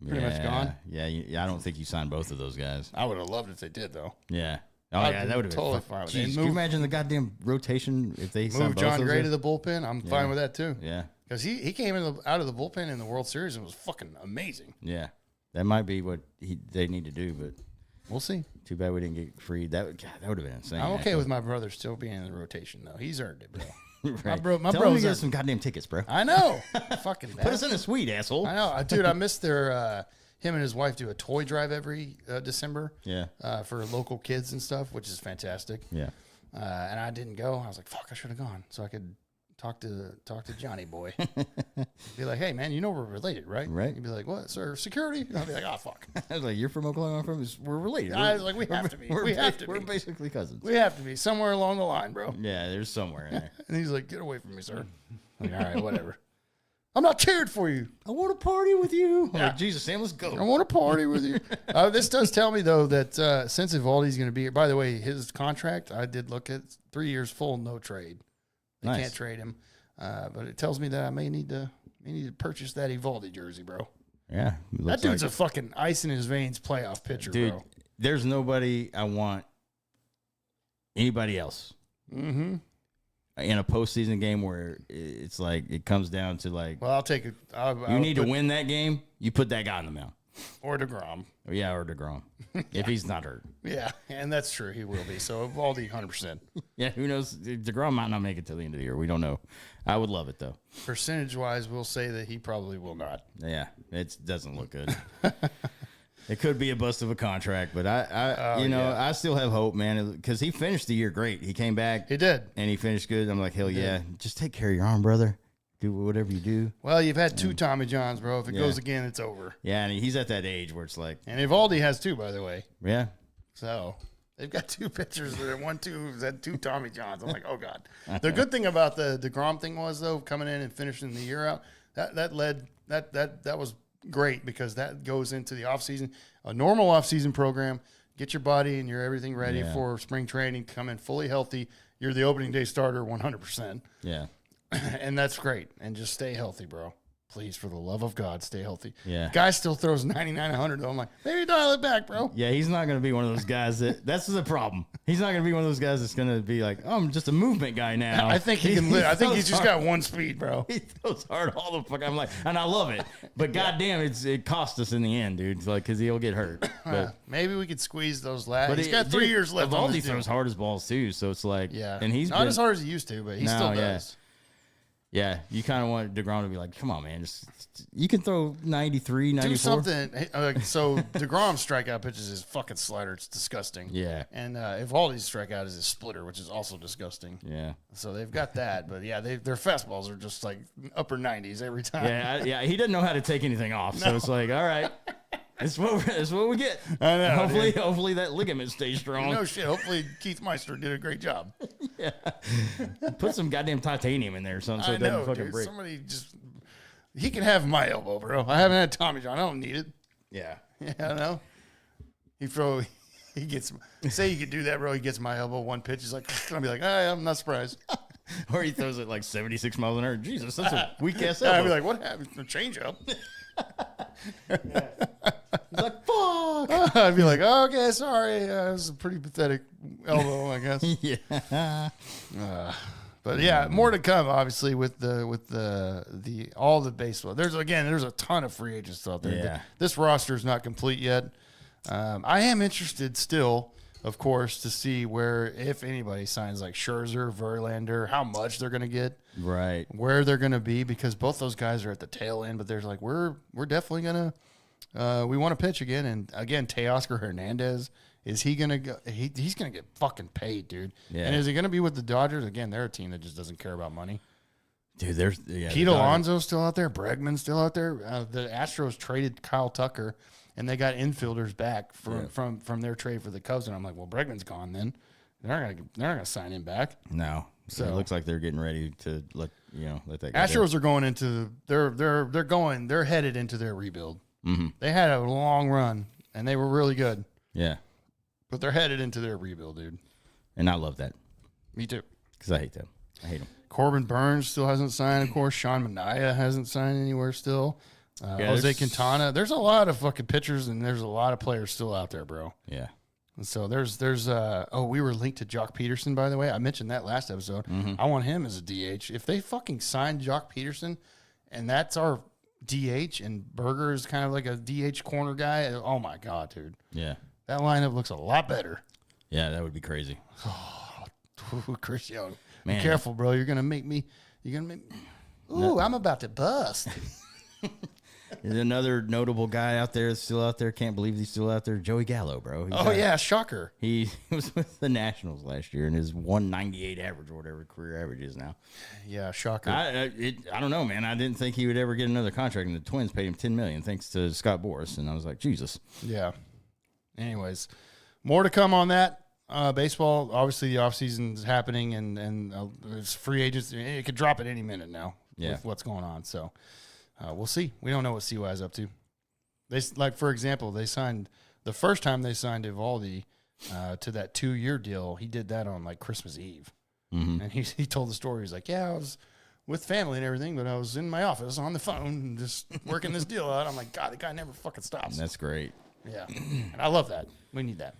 pretty much gone? Yeah. I don't think you signed both of those guys. I would have loved if they did though. Yeah. Oh yeah, that would have totally been fine with it. Can you imagine the goddamn rotation if they move John Gray to the bullpen? I'm fine with that too. Yeah. Because he came out of the bullpen in the World Series and was fucking amazing. Yeah, that might be what they need to do. But We'll see. Too bad we didn't get freed. That would have been insane. I'm okay with my brother still being in the rotation, though. He's earned it, bro. Right. My Tell him to bro's get us some goddamn tickets, bro. I know. Fucking Put us in a suite, asshole. I know. Dude, I missed their, him and his wife do a toy drive every December. Yeah. For local kids and stuff, which is fantastic. Yeah. And I didn't go. I was like, fuck, I should have gone so I could talk to Johnny boy. Be like, hey man, you know we're related, right? Right. He'd be like, what, sir? Security? And I'll be like, oh fuck. I was like, you're from Oklahoma. We're related. I was like, we have to be. We have to be. We're basically cousins. We have to be somewhere along the line, bro. Yeah, there's somewhere in there. And he's like, get away from me, sir. I'm like, all right, whatever. I'm not cheered for you. I want to party with you. Yeah. Like, Jesus, Sam, let's go. I want to party with you. This does tell me, though, that since Evaldi's going to be here, by the way, his contract, I did look at 3 years full, no trade. They Nice. can't trade him. But it tells me that I may need to purchase that Evaldi jersey, bro. Yeah. That dude's a fucking ice in his veins playoff pitcher, dude, bro. There's nobody I want anybody else. Mm-hmm. In a postseason game where it's like it comes down to like, Well, I'll take it. you need to win that game. You put that guy on the mound. Or DeGrom. Yeah, or DeGrom. If he's not hurt. Yeah, and that's true. He will be. So Evaldi, 100%. Yeah, who knows? DeGrom might not make it to the end of the year. We don't know. I would love it, though. Percentage-wise, we'll say that he probably will not. Yeah, it doesn't look good. It could be a bust of a contract, but I still have hope, man, because he finished the year great. He came back. He did. And he finished good. I'm like, hell yeah. Just take care of your arm, brother. Do whatever you do. Well, you've had 2 Tommy Johns, bro. If it goes again, it's over. Yeah, and he's at that age where it's like. And Evaldi has 2, by the way. Yeah. So they've got 2 pitchers that are 1-2 had 2 Tommy Johns. I'm like, oh god. The good thing about the DeGrom thing was though, coming in and finishing the year out, that was great because that goes into the offseason, a normal offseason program. Get your body and your everything ready for spring training. Come in fully healthy. You're the opening day starter, 100%. Yeah. And that's great. And just stay healthy, bro. Please, for the love of God, stay healthy. Yeah. Guy still throws 99, 100, though. I'm like, maybe dial it back, bro. Yeah, he's not going to be one of those guys that's the problem. He's not going to be one of those guys that's going to be like, oh, I'm just a movement guy now. I think he can. I think he's just got one speed, bro. He throws hard all the fuck. I'm like, and I love it, but goddamn, it cost us in the end, dude. It's like because he'll get hurt. But maybe we could squeeze those last. but He's got 3 years left. Evaldi throws hard as balls too, so it's like, and he's not as hard as he used to, but he still does. Yeah, you kind of want DeGrom to be like, come on, man. You can throw 93, 94. Do something. So DeGrom's strikeout pitch is his fucking slider. It's disgusting. Yeah. And Evaldi's strikeout is his splitter, which is also disgusting. Yeah. So they've got that. But, yeah, their fastballs are just like upper 90s every time. Yeah, he doesn't know how to take anything off. So it's like, all right. It's what we get. I know. Hopefully that ligament stays strong. No shit. Hopefully Keith Meister did a great job. Yeah. Put some goddamn titanium in there or something so it doesn't fucking break. Somebody he can have my elbow, bro. I haven't had Tommy John. I don't need it. Yeah. Yeah, I know. He gets, say you could do that, bro. He gets my elbow, one pitch. He's like, I'll be like, I'm not surprised. Or he throws it like 76 miles an hour. Jesus, that's a weak ass elbow. I'd be like, what happened? The change up. He's like, fuck. I'd be like, oh, okay, sorry. It was a pretty pathetic elbow, I guess. Yeah. But yeah, more to come, obviously, with all the baseball. There's a ton of free agents out there. Yeah. This roster is not complete yet. I am interested still, of course, to see where, if anybody signs like Scherzer, Verlander, how much they're going to get, Right. where they're going to be, because both those guys are at the tail end. But there's like we're definitely gonna we want to pitch again, and again, Teoscar Hernandez. Is he gonna go? He's gonna get fucking paid, dude. Yeah. And is he gonna be with the Dodgers again? They're a team that just doesn't care about money. Dude, Pete Alonso's still out there. Bregman's still out there. The Astros traded Kyle Tucker, and they got infielders back from their trade for the Cubs. And I'm like, well, Bregman's gone. Then they're not gonna sign him back. No. So it looks like they're getting ready to let that go. Astros are going into they're headed into their rebuild. Mm-hmm. They had a long run, and they were really good. Yeah. But they're headed into their rebuild, dude. And I love that. Me too. Because I hate them. I hate them. Corbin Burns still hasn't signed, of course. Sean Manaea hasn't signed anywhere still. Jose Quintana. There's a lot of fucking pitchers, and there's a lot of players still out there, bro. Yeah. And so we were linked to Jock Peterson, by the way. I mentioned that last episode. Mm-hmm. I want him as a DH. If they fucking sign Jock Peterson, and that's our DH, and Berger is kind of like a DH corner guy, oh my God, dude. Yeah. That lineup looks a lot better. Yeah, that would be crazy. Chris Young. Man. Be careful, bro. You're gonna make me. Ooh, I'm about to bust. There's another notable guy out there that's still out there. Can't believe he's still out there. Joey Gallo, bro. Yeah, shocker. He was with the Nationals last year and his 198 average or whatever career average is now. Yeah, shocker. I don't know, man. I didn't think he would ever get another contract, and the Twins paid him $10 million thanks to Scott Boras, and I was like, Jesus. Yeah. Anyways, more to come on that. Baseball, obviously, the offseason is happening, and it's free agents. It could drop at any minute now with what's going on. So we'll see. We don't know what CY is up to. For example, they signed the first time they signed Evaldi to that 2-year deal. He did that on like Christmas Eve, and he told the story. He's like, "Yeah, I was with family and everything, but I was in my office on the phone just working this deal out." I'm like, God, the guy never fucking stops. That's great. Yeah, and I love that. We need that.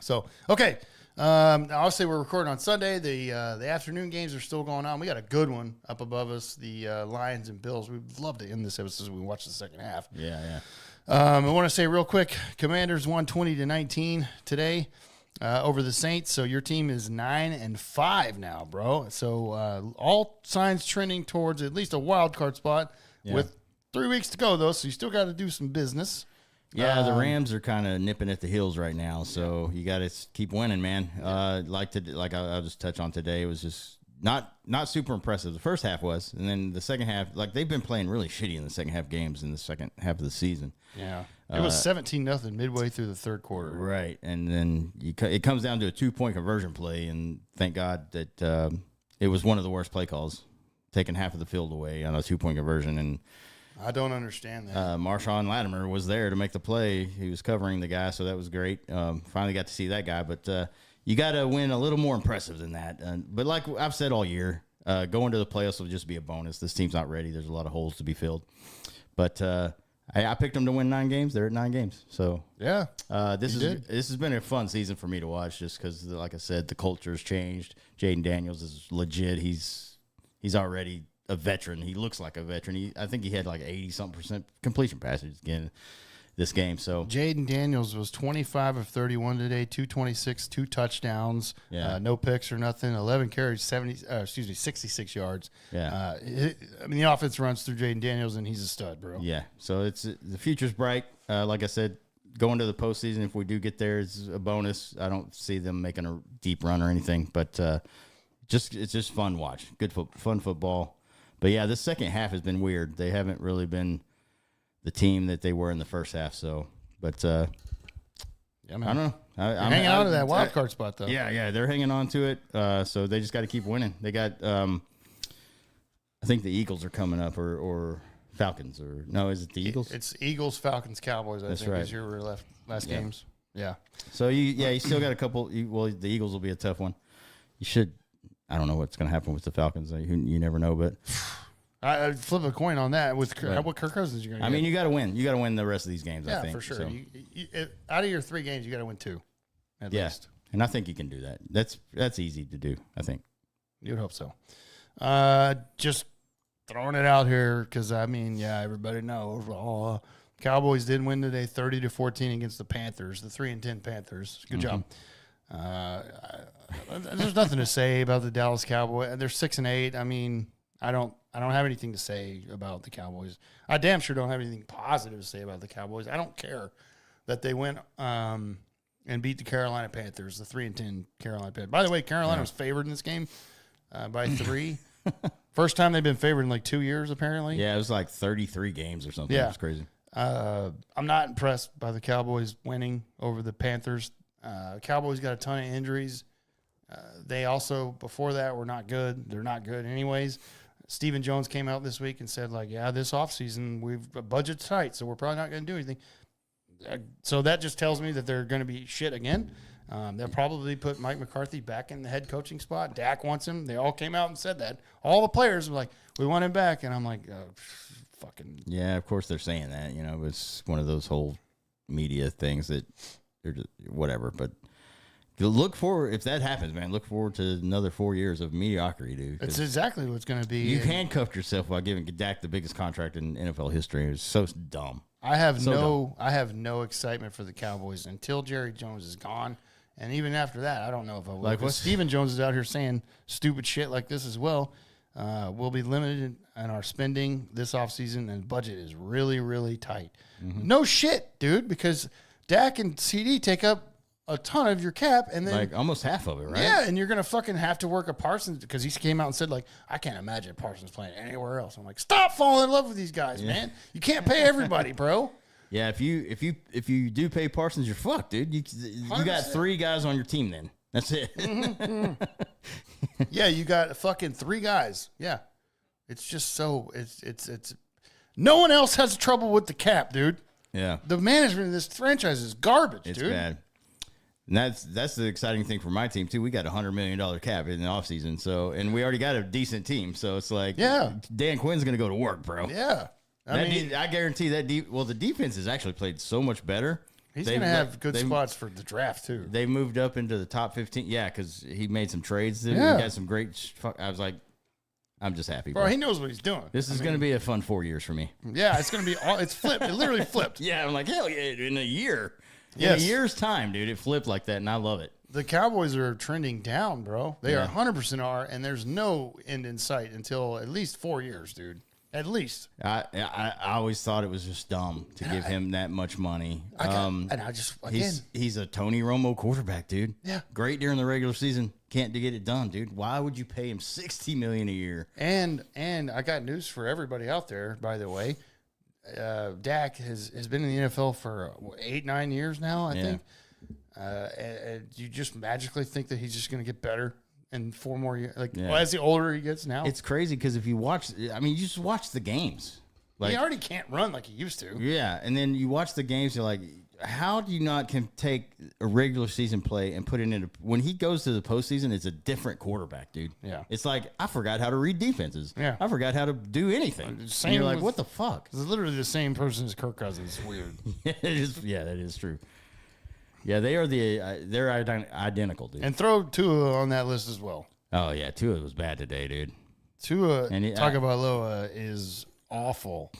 So, okay. Obviously, we're recording on Sunday. The afternoon games are still going on. We got a good one up above us, the Lions and Bills. We'd love to end this episode as we watch the second half. Yeah. I want to say real quick, Commanders won 20-19 today over the Saints. So your team is 9-5 now, bro. So all signs trending towards at least a wild card spot with 3 weeks to go, though. So you still got to do some business. Yeah, the Rams are kind of nipping at the heels right now, so you got to keep winning, man. I'll just touch on today. It was just not super impressive. The first half was, and then the second half, they've been playing really shitty in the second half games in the second half of the season. Yeah, it was 17-0 midway through the third quarter. Right, and then it comes down to a 2-point conversion play, and thank God that it was one of the worst play calls, taking half of the field away on a 2-point conversion, and I don't understand that. Marshawn Latimer was there to make the play. He was covering the guy, so that was great. Finally got to see that guy, but you got to win a little more impressive than that. But like I've said all year, going to the playoffs will just be a bonus. This team's not ready. There's a lot of holes to be filled. But I picked them to win 9 games. They're at 9 games. So yeah, this has been a fun season for me to watch, just because, like I said, the culture's changed. Jaden Daniels is legit. He's already a veteran. He looks like a veteran. I think he had like 80-something% completion percentage again this game. So Jaden Daniels was 25 of 31 today, 226, 2 touchdowns, no picks or nothing, 11 carries, 66 yards. Yeah. The offense runs through Jaden Daniels, and he's a stud, bro. Yeah. So the future's bright. Like I said, going to the postseason, if we do get there, is a bonus. I don't see them making a deep run or anything, but it's just fun watch. Fun football. But yeah, this second half has been weird. They haven't really been the team that they were in the first half. So, but yeah, man. I don't know. I'm hanging on to that wild card spot, though. Yeah, they're hanging on to it. So they just got to keep winning. They got, I think the Eagles are coming up, or Falcons, or no, is it the Eagles? It's Eagles, Falcons, Cowboys. That's think, right. Is your last games. Yeah. So you still got a couple. Well, the Eagles will be a tough one. You should. I don't know what's going to happen with the Falcons. You never know, but I'd flip a coin on that with what Kirk Cousins you're going to get. I mean, you got to win. You got to win the rest of these games, I think. For sure. So. Out of your 3 games, you got to win 2 at least. And I think you can do that. That's easy to do, I think. You would hope so. Just throwing it out here because, everybody knows. Cowboys did win today 30-14 against the Panthers, the 3-10 Panthers. Good job. There's nothing to say about the Dallas Cowboys. They're 6-8. I mean, I don't have anything to say about the Cowboys. I damn sure don't have anything positive to say about the Cowboys. I don't care that they went and beat the Carolina Panthers, the 3-10 Carolina Panthers. By the way, Carolina was favored in this game by 3. First time they've been favored in like 2 years, apparently. Yeah, it was like 33 games or something. Yeah. It was crazy. I'm not impressed by the Cowboys winning over the Panthers. Cowboys got a ton of injuries. They also, before that, were not good. They're not good anyways. Stephen Jones came out this week and said, this offseason, budget's tight, so we're probably not going to do anything. So that just tells me that they're going to be shit again. They'll probably put Mike McCarthy back in the head coaching spot. Dak wants him. They all came out and said that. All the players were like, we want him back. And I'm like, fucking. Yeah, of course they're saying that. It's one of those whole media things that they're just whatever. But Look forward, if that happens, man, look forward to another 4 years of mediocrity, dude. It's exactly what's going to be. You handcuffed yourself while giving Dak the biggest contract in NFL history. It was so dumb. I have no excitement for the Cowboys until Jerry Jones is gone. And even after that, I don't know if I will. Like what? Stephen Jones is out here saying stupid shit like this as well. We'll be limited in our spending this offseason, and the budget is really, really tight. Mm-hmm. No shit, dude, because Dak and CD take up a ton of your cap, and then like almost half of it, right? Yeah, and you're gonna fucking have to work a Parsons because he came out and said like, I can't imagine Parsons playing anywhere else. I'm like, stop falling in love with these guys, man. You can't pay everybody, bro. Yeah, if you do pay Parsons, you're fucked, dude. You got 3 guys on your team then. That's it. Mm-hmm. Yeah, you got fucking 3 guys. Yeah, it's just so it's. No one else has trouble with the cap, dude. Yeah, the management of this franchise is garbage, it's dude. Bad. And that's the exciting thing for my team too. We got $100 million cap in the offseason, so and we already got a decent team. So it's like, Dan Quinn's gonna go to work, bro. Yeah, I guarantee that. The defense has actually played so much better. He's gonna have good spots for the draft too. They moved up into the top 15. Yeah, because he made some trades. Yeah. He got some great. I was like, I'm just happy, bro. He knows what he's doing. This is gonna be a fun 4 years for me. Yeah, it's gonna be. It's flipped. It literally flipped. Yeah, I'm like, hell yeah, in a year. In a year's time, dude, it flipped like that, and I love it. The Cowboys are trending down, bro. They are 100% are, and there's no end in sight until at least 4 years, dude. At least. I always thought it was just dumb to give him that much money. And I just, again. He's a Tony Romo quarterback, dude. Yeah. Great during the regular season. Can't get it done, dude. Why would you pay him $60 million a year? And I got news for everybody out there, by the way. Dak has been in the NFL for 8-9 years now, I think. And you just magically think that he's just going to get better in 4 more years. As the older he gets now, it's crazy because if you watch, you just watch the games. Like, he already can't run like he used to. Yeah, and then you watch the games, you're like, how do you not can take a regular season play and put it into when he goes to the postseason? It's a different quarterback, dude. Yeah, it's like I forgot how to read defenses. Yeah, I forgot how to do anything. Same. And you're like, what the fuck? It's literally the same person as Kirk Cousins. It's weird. It is. Yeah, that is true. Yeah, they are they're identical, dude. And throw Tua on that list as well. Oh yeah, Tua was bad today, dude. Tua, Tagovailoa is awful.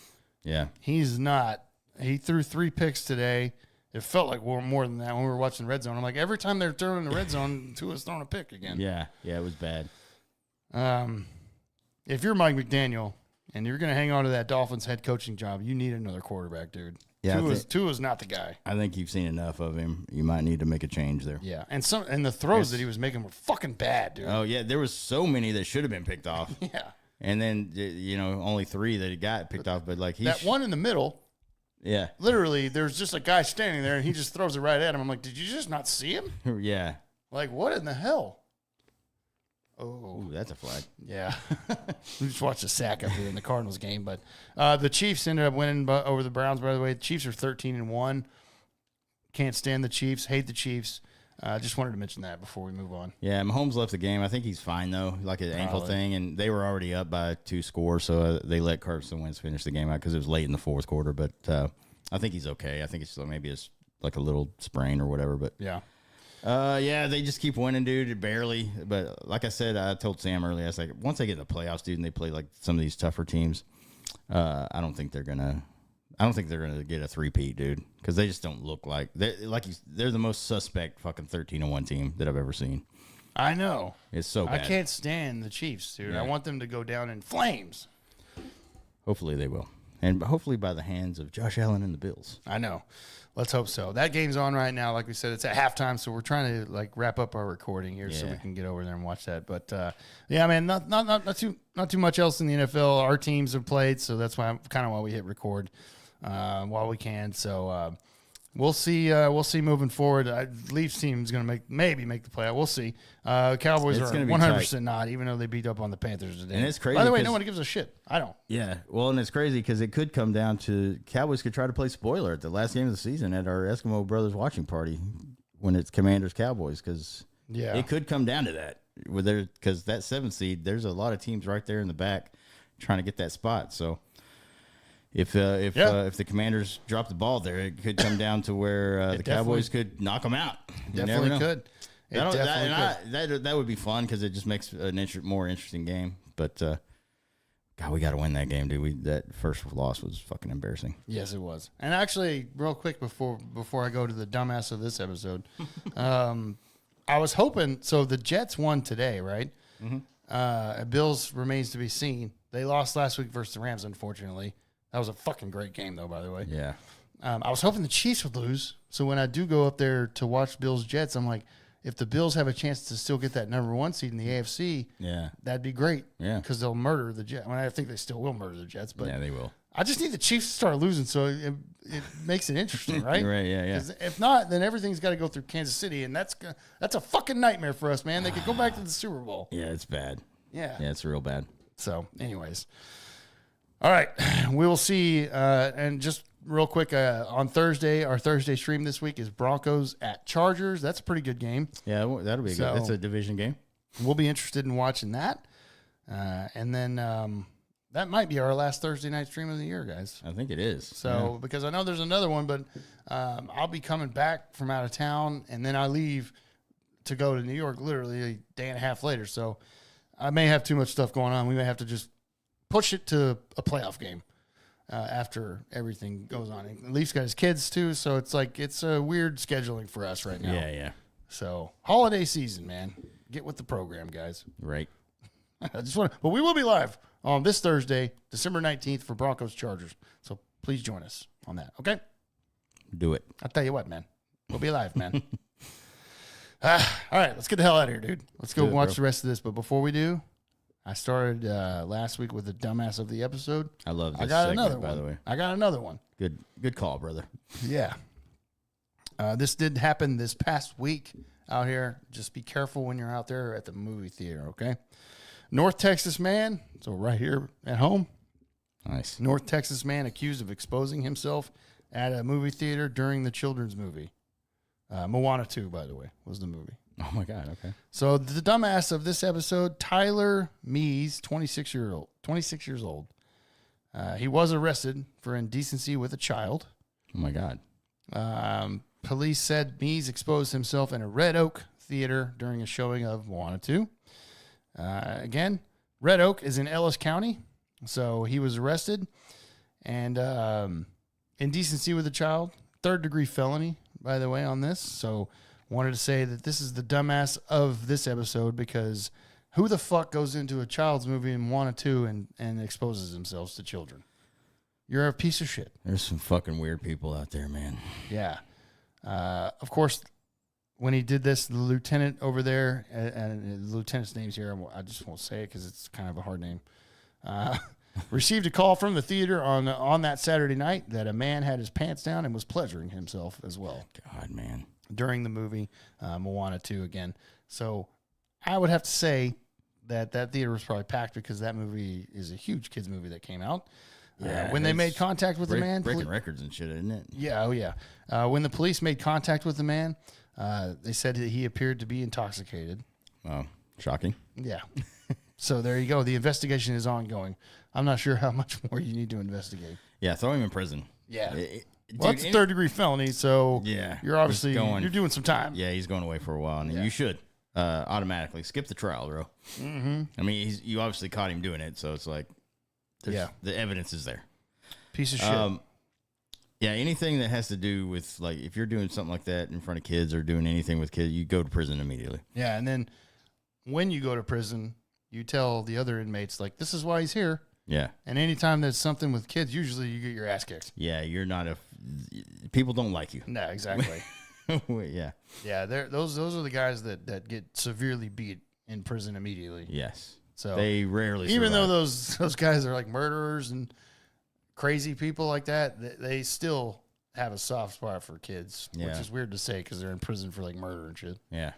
Yeah, he's not. He threw 3 picks today. It felt like more than that when we were watching Red Zone. I'm like, every time they're throwing the Red Zone, Tua's throwing a pick again. Yeah, it was bad. If you're Mike McDaniel and you're going to hang on to that Dolphins head coaching job, you need another quarterback, dude. Yeah, Tua's not the guy. I think you've seen enough of him. You might need to make a change there. Yeah, and the throws that he was making were fucking bad, dude. Oh yeah, there was so many that should have been picked off. Yeah, and then only 3 that he got picked off. But like that one in the middle. Yeah. Literally, there's just a guy standing there, and he just throws it right at him. I'm like, did you just not see him? Yeah. Like, what in the hell? Oh, that's a flag. Yeah. We just watched a sack up here in the Cardinals game. But the Chiefs ended up winning over the Browns, by the way. The Chiefs are 13-1. Can't stand the Chiefs. Hate the Chiefs. Just wanted to mention that before we move on. Yeah, Mahomes left the game. I think he's fine, though, like an ankle thing. And they were already up by 2 scores, so they let Carson Wentz finish the game out because it was late in the 4th quarter. But I think he's okay. I think it's maybe like a little sprain or whatever. But yeah. They just keep winning, dude, barely. But like I said, I told Sam earlier, I was like, once they get in the playoffs, dude, and they play like some of these tougher teams, I don't think they're gonna get a 3-peat, dude, because they just don't look like they're the most suspect fucking 13-1 team that I've ever seen. I know. It's so bad. I can't stand the Chiefs, dude. Yeah. I want them to go down in flames. Hopefully they will, and hopefully by the hands of Josh Allen and the Bills. I know. Let's hope so. That game's on right now. Like we said, it's at halftime, so we're trying to wrap up our recording here so we can get over there and watch that. But yeah, man, not too much else in the NFL. Our teams have played, so that's why we hit record while we can. So we'll see. We'll see moving forward. Leafs team is going to maybe make the playoff. We'll see. Cowboys are 100% not, even though they beat up on the Panthers today. And it's crazy. By the way, nobody gives a shit. I don't. Yeah. Well, and it's crazy because it could come down to Cowboys could try to play spoiler at the last game of the season at our Eskimo brothers watching party when it's Commanders Cowboys because it could come down to that because that 7th seed, there's a lot of teams right there in the back trying to get that spot. So. If the Commanders drop the ball there, it could come down to where the Cowboys could knock them out. Definitely could. That would be fun because it just makes an more interesting game. But God, we got to win that game, dude. That first loss was fucking embarrassing. Yes, it was. And actually, real quick before I go to the dumbass of this episode, I was hoping. So the Jets won today, right? Mm-hmm. Bills remains to be seen. They lost last week versus the Rams, unfortunately. That was a fucking great game, though, by the way. Yeah. I was hoping the Chiefs would lose. So when I do go up there to watch Bills Jets, I'm like, if the Bills have a chance to still get that number 1 seed in the AFC, that'd be great. Yeah. Because they'll murder the Jets. I mean, I think they still will murder the Jets, but yeah, they will. I just need the Chiefs to start losing so it makes it interesting, right? Right, yeah. If not, then everything's got to go through Kansas City, and that's a fucking nightmare for us, man. They could go back to the Super Bowl. Yeah, it's bad. Yeah. Yeah, it's real bad. So, anyways. All right. We will see. And just real quick, on Thursday, our Thursday stream this week is Broncos at Chargers. That's a pretty good game. Yeah, that'll be good. That's a division game. We'll be interested in watching that. And then that might be our last Thursday night stream of the year, guys. I think it is. So, because I know there's another one, but I'll be coming back from out of town, and then I leave to go to New York literally a day and a half later. So, I may have too much stuff going on. We may have to just push it to a playoff game after everything goes on. And Leafs got his kids, too, so it's a weird scheduling for us right now. Yeah. So, holiday season, man. Get with the program, guys. Right. But we will be live on this Thursday, December 19th for Broncos Chargers. So please join us on that. Okay? Do it. I'll tell you what, man. We'll be live, man. All right, let's get the hell out of here, dude. Let's go watch the rest of this. But before we do, I started last week with the dumbass of the episode. I love this I got segment, another by one. the way. I got another one. Good call, brother. Yeah. This did happen this past week out here. Just be careful when you're out there at the movie theater, okay? North Texas man, so right here at home. Nice. North Texas man accused of exposing himself at a movie theater during the children's movie. Moana 2, by the way, was the movie. Oh, my God. Okay. So the dumbass of this episode, Tyler Mees, 26 years old. He was arrested for indecency with a child. Oh, my God. Police said Mees exposed himself in a Red Oak theater during a showing of Moana 2. Again, Red Oak is in Ellis County, so he was arrested. And indecency with a child, 3rd-degree felony, by the way, on this. So wanted to say that this is the dumbass of this episode because who the fuck goes into a child's movie in Moana 2 and exposes themselves to children? You're a piece of shit. There's some fucking weird people out there, man. Yeah. Of course, when he did this, the lieutenant over there, and the lieutenant's name's here, I just won't say it because it's kind of a hard name, received a call from the theater on that Saturday night that a man had his pants down and was pleasuring himself as well. God, man. During the movie, Moana 2 again. So I would have to say that theater was probably packed because that movie is a huge kids movie that came out. Yeah, when they made contact with the man. Breaking records and shit, isn't it? Yeah, oh yeah. When the police made contact with the man, they said that he appeared to be intoxicated. Oh, shocking. Yeah. So there you go. The investigation is ongoing. I'm not sure how much more you need to investigate. Yeah, throw him in prison. Yeah. Dude, Well, it's a 3rd-degree felony, so yeah, you're obviously you're doing some time. Yeah, he's going away for a while, and you should automatically skip the trial, bro. Mm-hmm. I mean, you obviously caught him doing it, so it's like, the evidence is there. Piece of shit. Yeah, anything that has to do with, like, if you're doing something like that in front of kids or doing anything with kids, you go to prison immediately. Yeah, and then when you go to prison, you tell the other inmates, like, this is why he's here. Yeah. And anytime there's something with kids, usually you get your ass kicked. Yeah, you're not people don't like you. No, exactly. Yeah. Yeah, those are the guys that get severely beat in prison immediately. Yes. So they rarely even survive. though those guys are like murderers and crazy people like that, they still have a soft spot for kids, which is weird to say because they're in prison for like murder and shit. Yeah.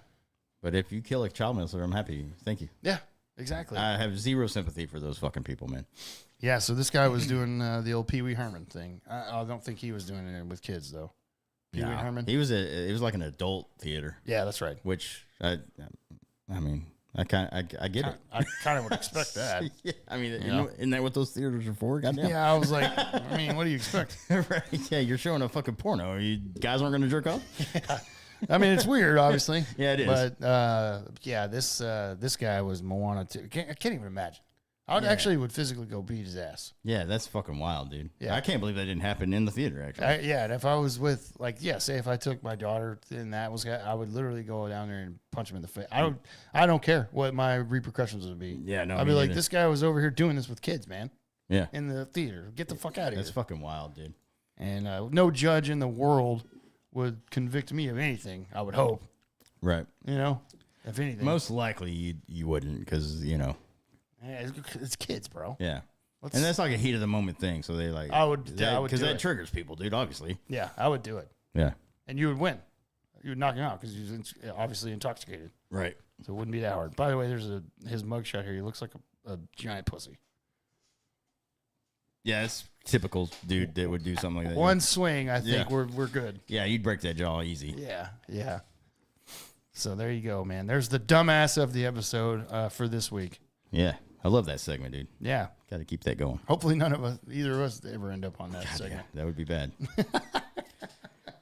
But if you kill a child molester, I'm happy. Thank you. Yeah, exactly. I have zero sympathy for those fucking people, man. Yeah, so this guy was doing the old Pee Wee Herman thing. I don't think he was doing it with kids though. Pee Wee Herman. It was like an adult theater. Yeah, that's right. Which I mean, I get it. I kind of would expect that. Yeah, I mean, isn't that what those theaters are for? Goddamn. Yeah, I was like, I mean, what do you expect? Right? Yeah, you're showing a fucking porno. You guys aren't going to jerk off? Yeah. I mean, it's weird, obviously. Yeah, it is. But yeah, this guy was Moana too. I can't even imagine. I would physically go beat his ass. Yeah, that's fucking wild, dude. Yeah. I can't believe that didn't happen in the theater, actually. Yeah, and if I was with, like, say if I took my daughter and I would literally go down there and punch him in the face. I don't care what my repercussions would be. Yeah, no, I'd be like, this guy was over here doing this with kids, man. Yeah. In the theater. Get the fuck out of here. That's fucking wild, dude. And no judge in the world would convict me of anything, I would hope. Right. You know, if anything. Most likely you wouldn't, because, Yeah, it's kids, bro. Yeah. And that's like a heat of the moment thing. So they like, I would because do that it. triggers people, dude, obviously. Yeah, I would do it. Yeah. And you would win. You would knock him out because he was obviously intoxicated. Right. So it wouldn't be that hard. By the way, there's his mugshot here. He looks like a giant pussy. Yeah, it's typical dude that would do something like that. One swing, I think we're good. Yeah, you'd break that jaw easy. Yeah. So there you go, man. There's the dumbass of the episode for this week. Yeah. I love that segment, dude. Yeah. Got to keep that going. Hopefully either of us ever end up on that segment. Yeah, that would be bad.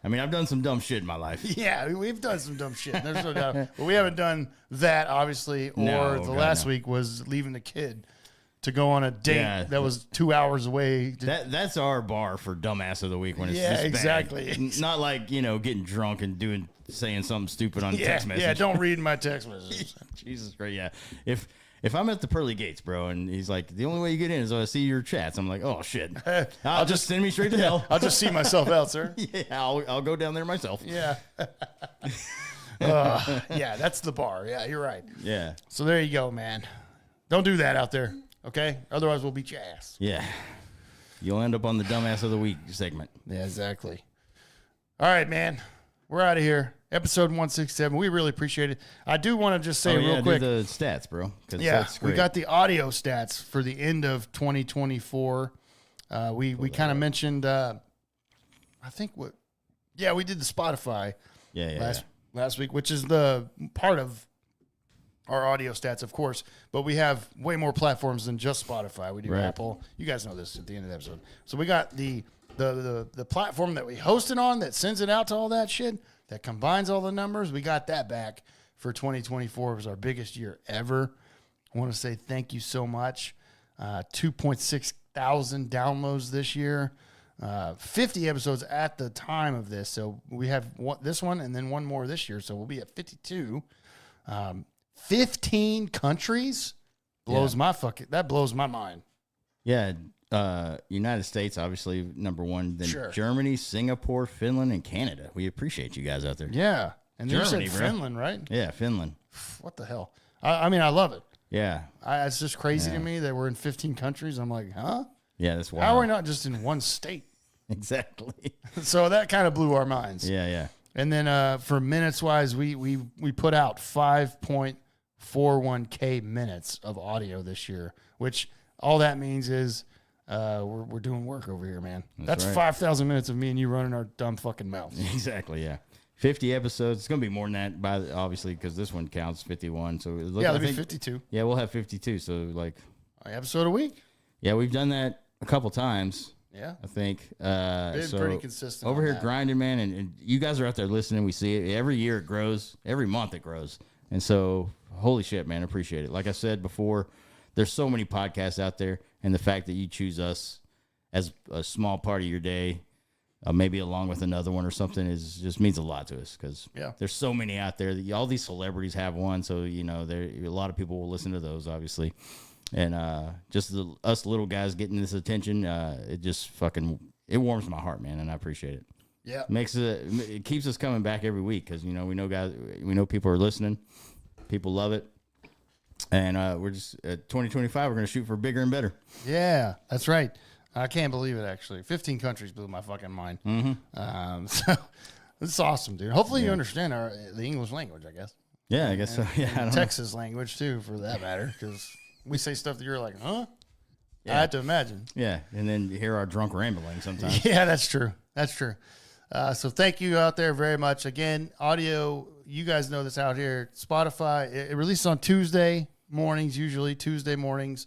I mean, I've done some dumb shit in my life. Yeah, we've done some dumb shit. There's no doubt. But we haven't done that, obviously, or last week was leaving the kid to go on a date that was 2 hours away. That's our bar for dumbass of the week when it's this bad. Exactly. Not like, getting drunk and saying something stupid on text message. Yeah, don't read my text messages. Jesus Christ, yeah. If I'm at the pearly gates, bro, and he's like, the only way you get in is I see your chats. I'm like, oh shit. I'll just send me straight to hell. I'll just see myself out, sir. Yeah, I'll go down there myself. Yeah. Yeah, that's the bar. Yeah, you're right. Yeah. So there you go, man. Don't do that out there, okay? Otherwise, we'll beat your ass. Yeah. You'll end up on the dumbass of the week segment. Yeah, exactly. All right, man. We're out of here. Episode 167. We really appreciate it. I do want to just say real quick. Do the stats, bro. Yeah, that's great. we got the audio stats for the end of 2024. We kind of mentioned, I think we did the Spotify last week, which is the part of our audio stats, of course. But we have way more platforms than just Spotify. We do Apple. You guys know this at the end of the episode. So we got the platform that we hosted on that sends it out to all that shit, that combines all the numbers. We got that back for 2024. It was our biggest year ever. I want to say thank you so much. 2.6 thousand downloads this year. 50 episodes at the time of this. So we have this one and then one more this year. So we'll be at 52. 15 countries blows that blows my mind. Yeah. United States, obviously, number one. Then Germany, Singapore, Finland, and Canada. We appreciate you guys out there. Yeah. And Germany, you said Finland, right? Yeah, Finland. What the hell? I mean, I love it. Yeah. It's just crazy to me that we're in 15 countries. I'm like, huh? Yeah, that's wild. How are we not just in one state? Exactly. So that kind of blew our minds. Yeah. And then for minutes-wise, we put out 5.41K minutes of audio this year, which all that means is we're doing work over here, man. That's right. 5,000 minutes of me and you running our dumb fucking mouths. Exactly, yeah. 50 episodes. It's going to be more than that, obviously, because this one counts 51. So it'll be 52. Yeah, we'll have 52. So, like, an episode a week? Yeah, we've done that a couple times. Yeah. I think. Been pretty consistent. Over here grinding, man. And you guys are out there listening. We see it. Every year it grows. Every month it grows. And so, holy shit, man. Appreciate it. Like I said before, there's so many podcasts out there. And the fact that you choose us as a small part of your day, maybe along with another one or something, just means a lot to us, because there's so many out there. All these celebrities have one, so a lot of people will listen to those, obviously. And just us little guys getting this attention, it just it warms my heart, man, and I appreciate it. Yeah, it keeps us coming back every week, because we know people are listening, people love it. And we're just at 2025. We're going to shoot for bigger and better. Yeah, that's right. I can't believe it. Actually, 15 countries blew my fucking mind. Mm-hmm. So it's awesome, dude. Hopefully you understand the English language. I guess. Yeah, I guess so. Yeah, Texas language too, for that matter, because we say stuff that you're like, huh? Yeah. I had to imagine. Yeah, and then you hear our drunk rambling sometimes. Yeah, that's true. That's true. So thank you out there very much. Again, audio. You guys know this out here. Spotify. It releases on Tuesday mornings, usually Tuesday mornings.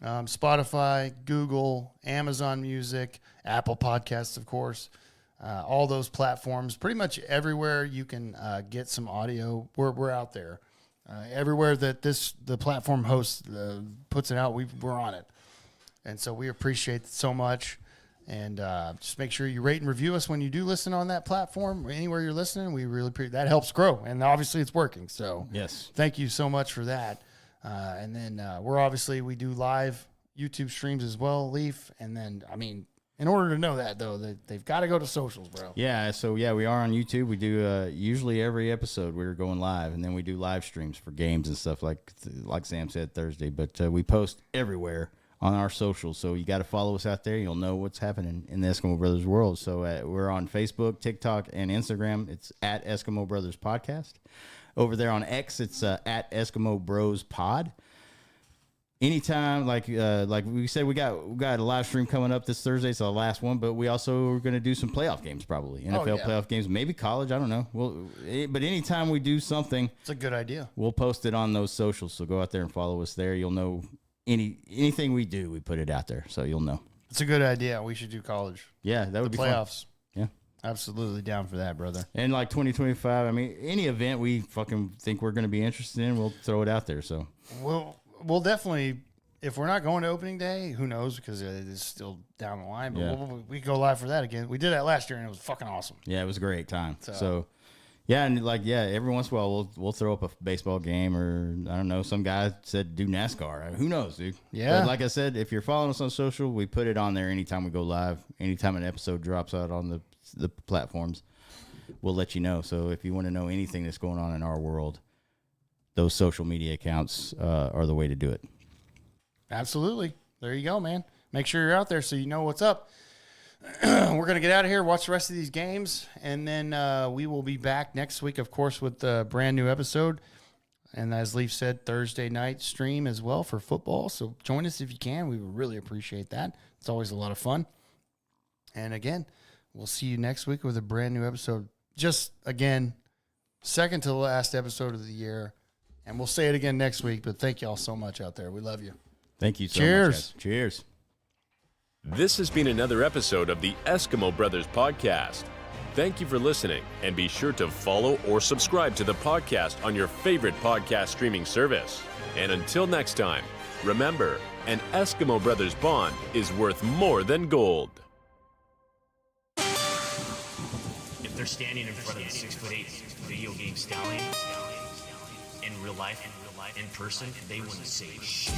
Spotify, Google, Amazon Music, Apple Podcasts, of course. all those platforms, pretty much everywhere you can get some audio. We're out there. Everywhere that the platform host puts it out, we're on it. And so we appreciate it so much. And just make sure you rate and review us when you do listen on that platform. Anywhere you're listening, we really appreciate that. Helps grow. And obviously it's working. So yes, thank you so much for that. And then we do live YouTube streams as well, Leaf. And then, I mean, in order to know that, though, they've got to go to socials, bro. Yeah, so, we are on YouTube. We do usually every episode we're going live, and then we do live streams for games and stuff like Sam said Thursday. But we post everywhere on our socials, so you got to follow us out there. You'll know what's happening in the Eskimo Brothers world. So we're on Facebook, TikTok, and Instagram. It's at Eskimo Brothers Podcast. Over there on X, it's at Eskimo Bros Pod. Anytime, like we said, we got a live stream coming up this Thursday. It's the last one, but we also are going to do some playoff games, probably NFL playoff games, maybe college. I don't know. But anytime we do something, it's a good idea. We'll post it on those socials. So go out there and follow us there. You'll know anything we do, we put it out there, so you'll know. It's a good idea. We should do college. Yeah, that would be playoffs. Fun. Yeah, absolutely down for that, brother. And like 2025, I mean, any event we fucking think we're going to be interested in, we'll throw it out there. So We'll definitely, if we're not going to opening day, who knows, because it is still down the line. But we go live for that again. We did that last year, and it was fucking awesome. Yeah, it was a great time. So every once in a while we'll throw up a baseball game, or I don't know. Some guy said do NASCAR. I mean, who knows, dude? Yeah. But like I said, if you're following us on social, we put it on there anytime we go live. Anytime an episode drops out on the platforms, we'll let you know. So if you want to know anything that's going on in our world, those social media accounts are the way to do it. Absolutely. There you go, man. Make sure you're out there so you know what's up. We're going to get out of here, watch the rest of these games, and then we will be back next week, of course, with a brand new episode. And as Leaf said, Thursday night stream as well for football. So join us if you can. We would really appreciate that. It's always a lot of fun. And again, we'll see you next week with a brand new episode. Just, again, second to the last episode of the year. And we'll say it again next week, but thank you all so much out there. We love you. Thank you so Cheers. much, guys. Cheers. This has been another episode of the Eskimo Brothers Podcast. Thank you for listening, and be sure to follow or subscribe to the podcast on your favorite podcast streaming service. And until next time, remember, an Eskimo Brothers bond is worth more than gold. If they're standing in front of the 6'8" video game stallion, in real life, in person, they wouldn't say shit.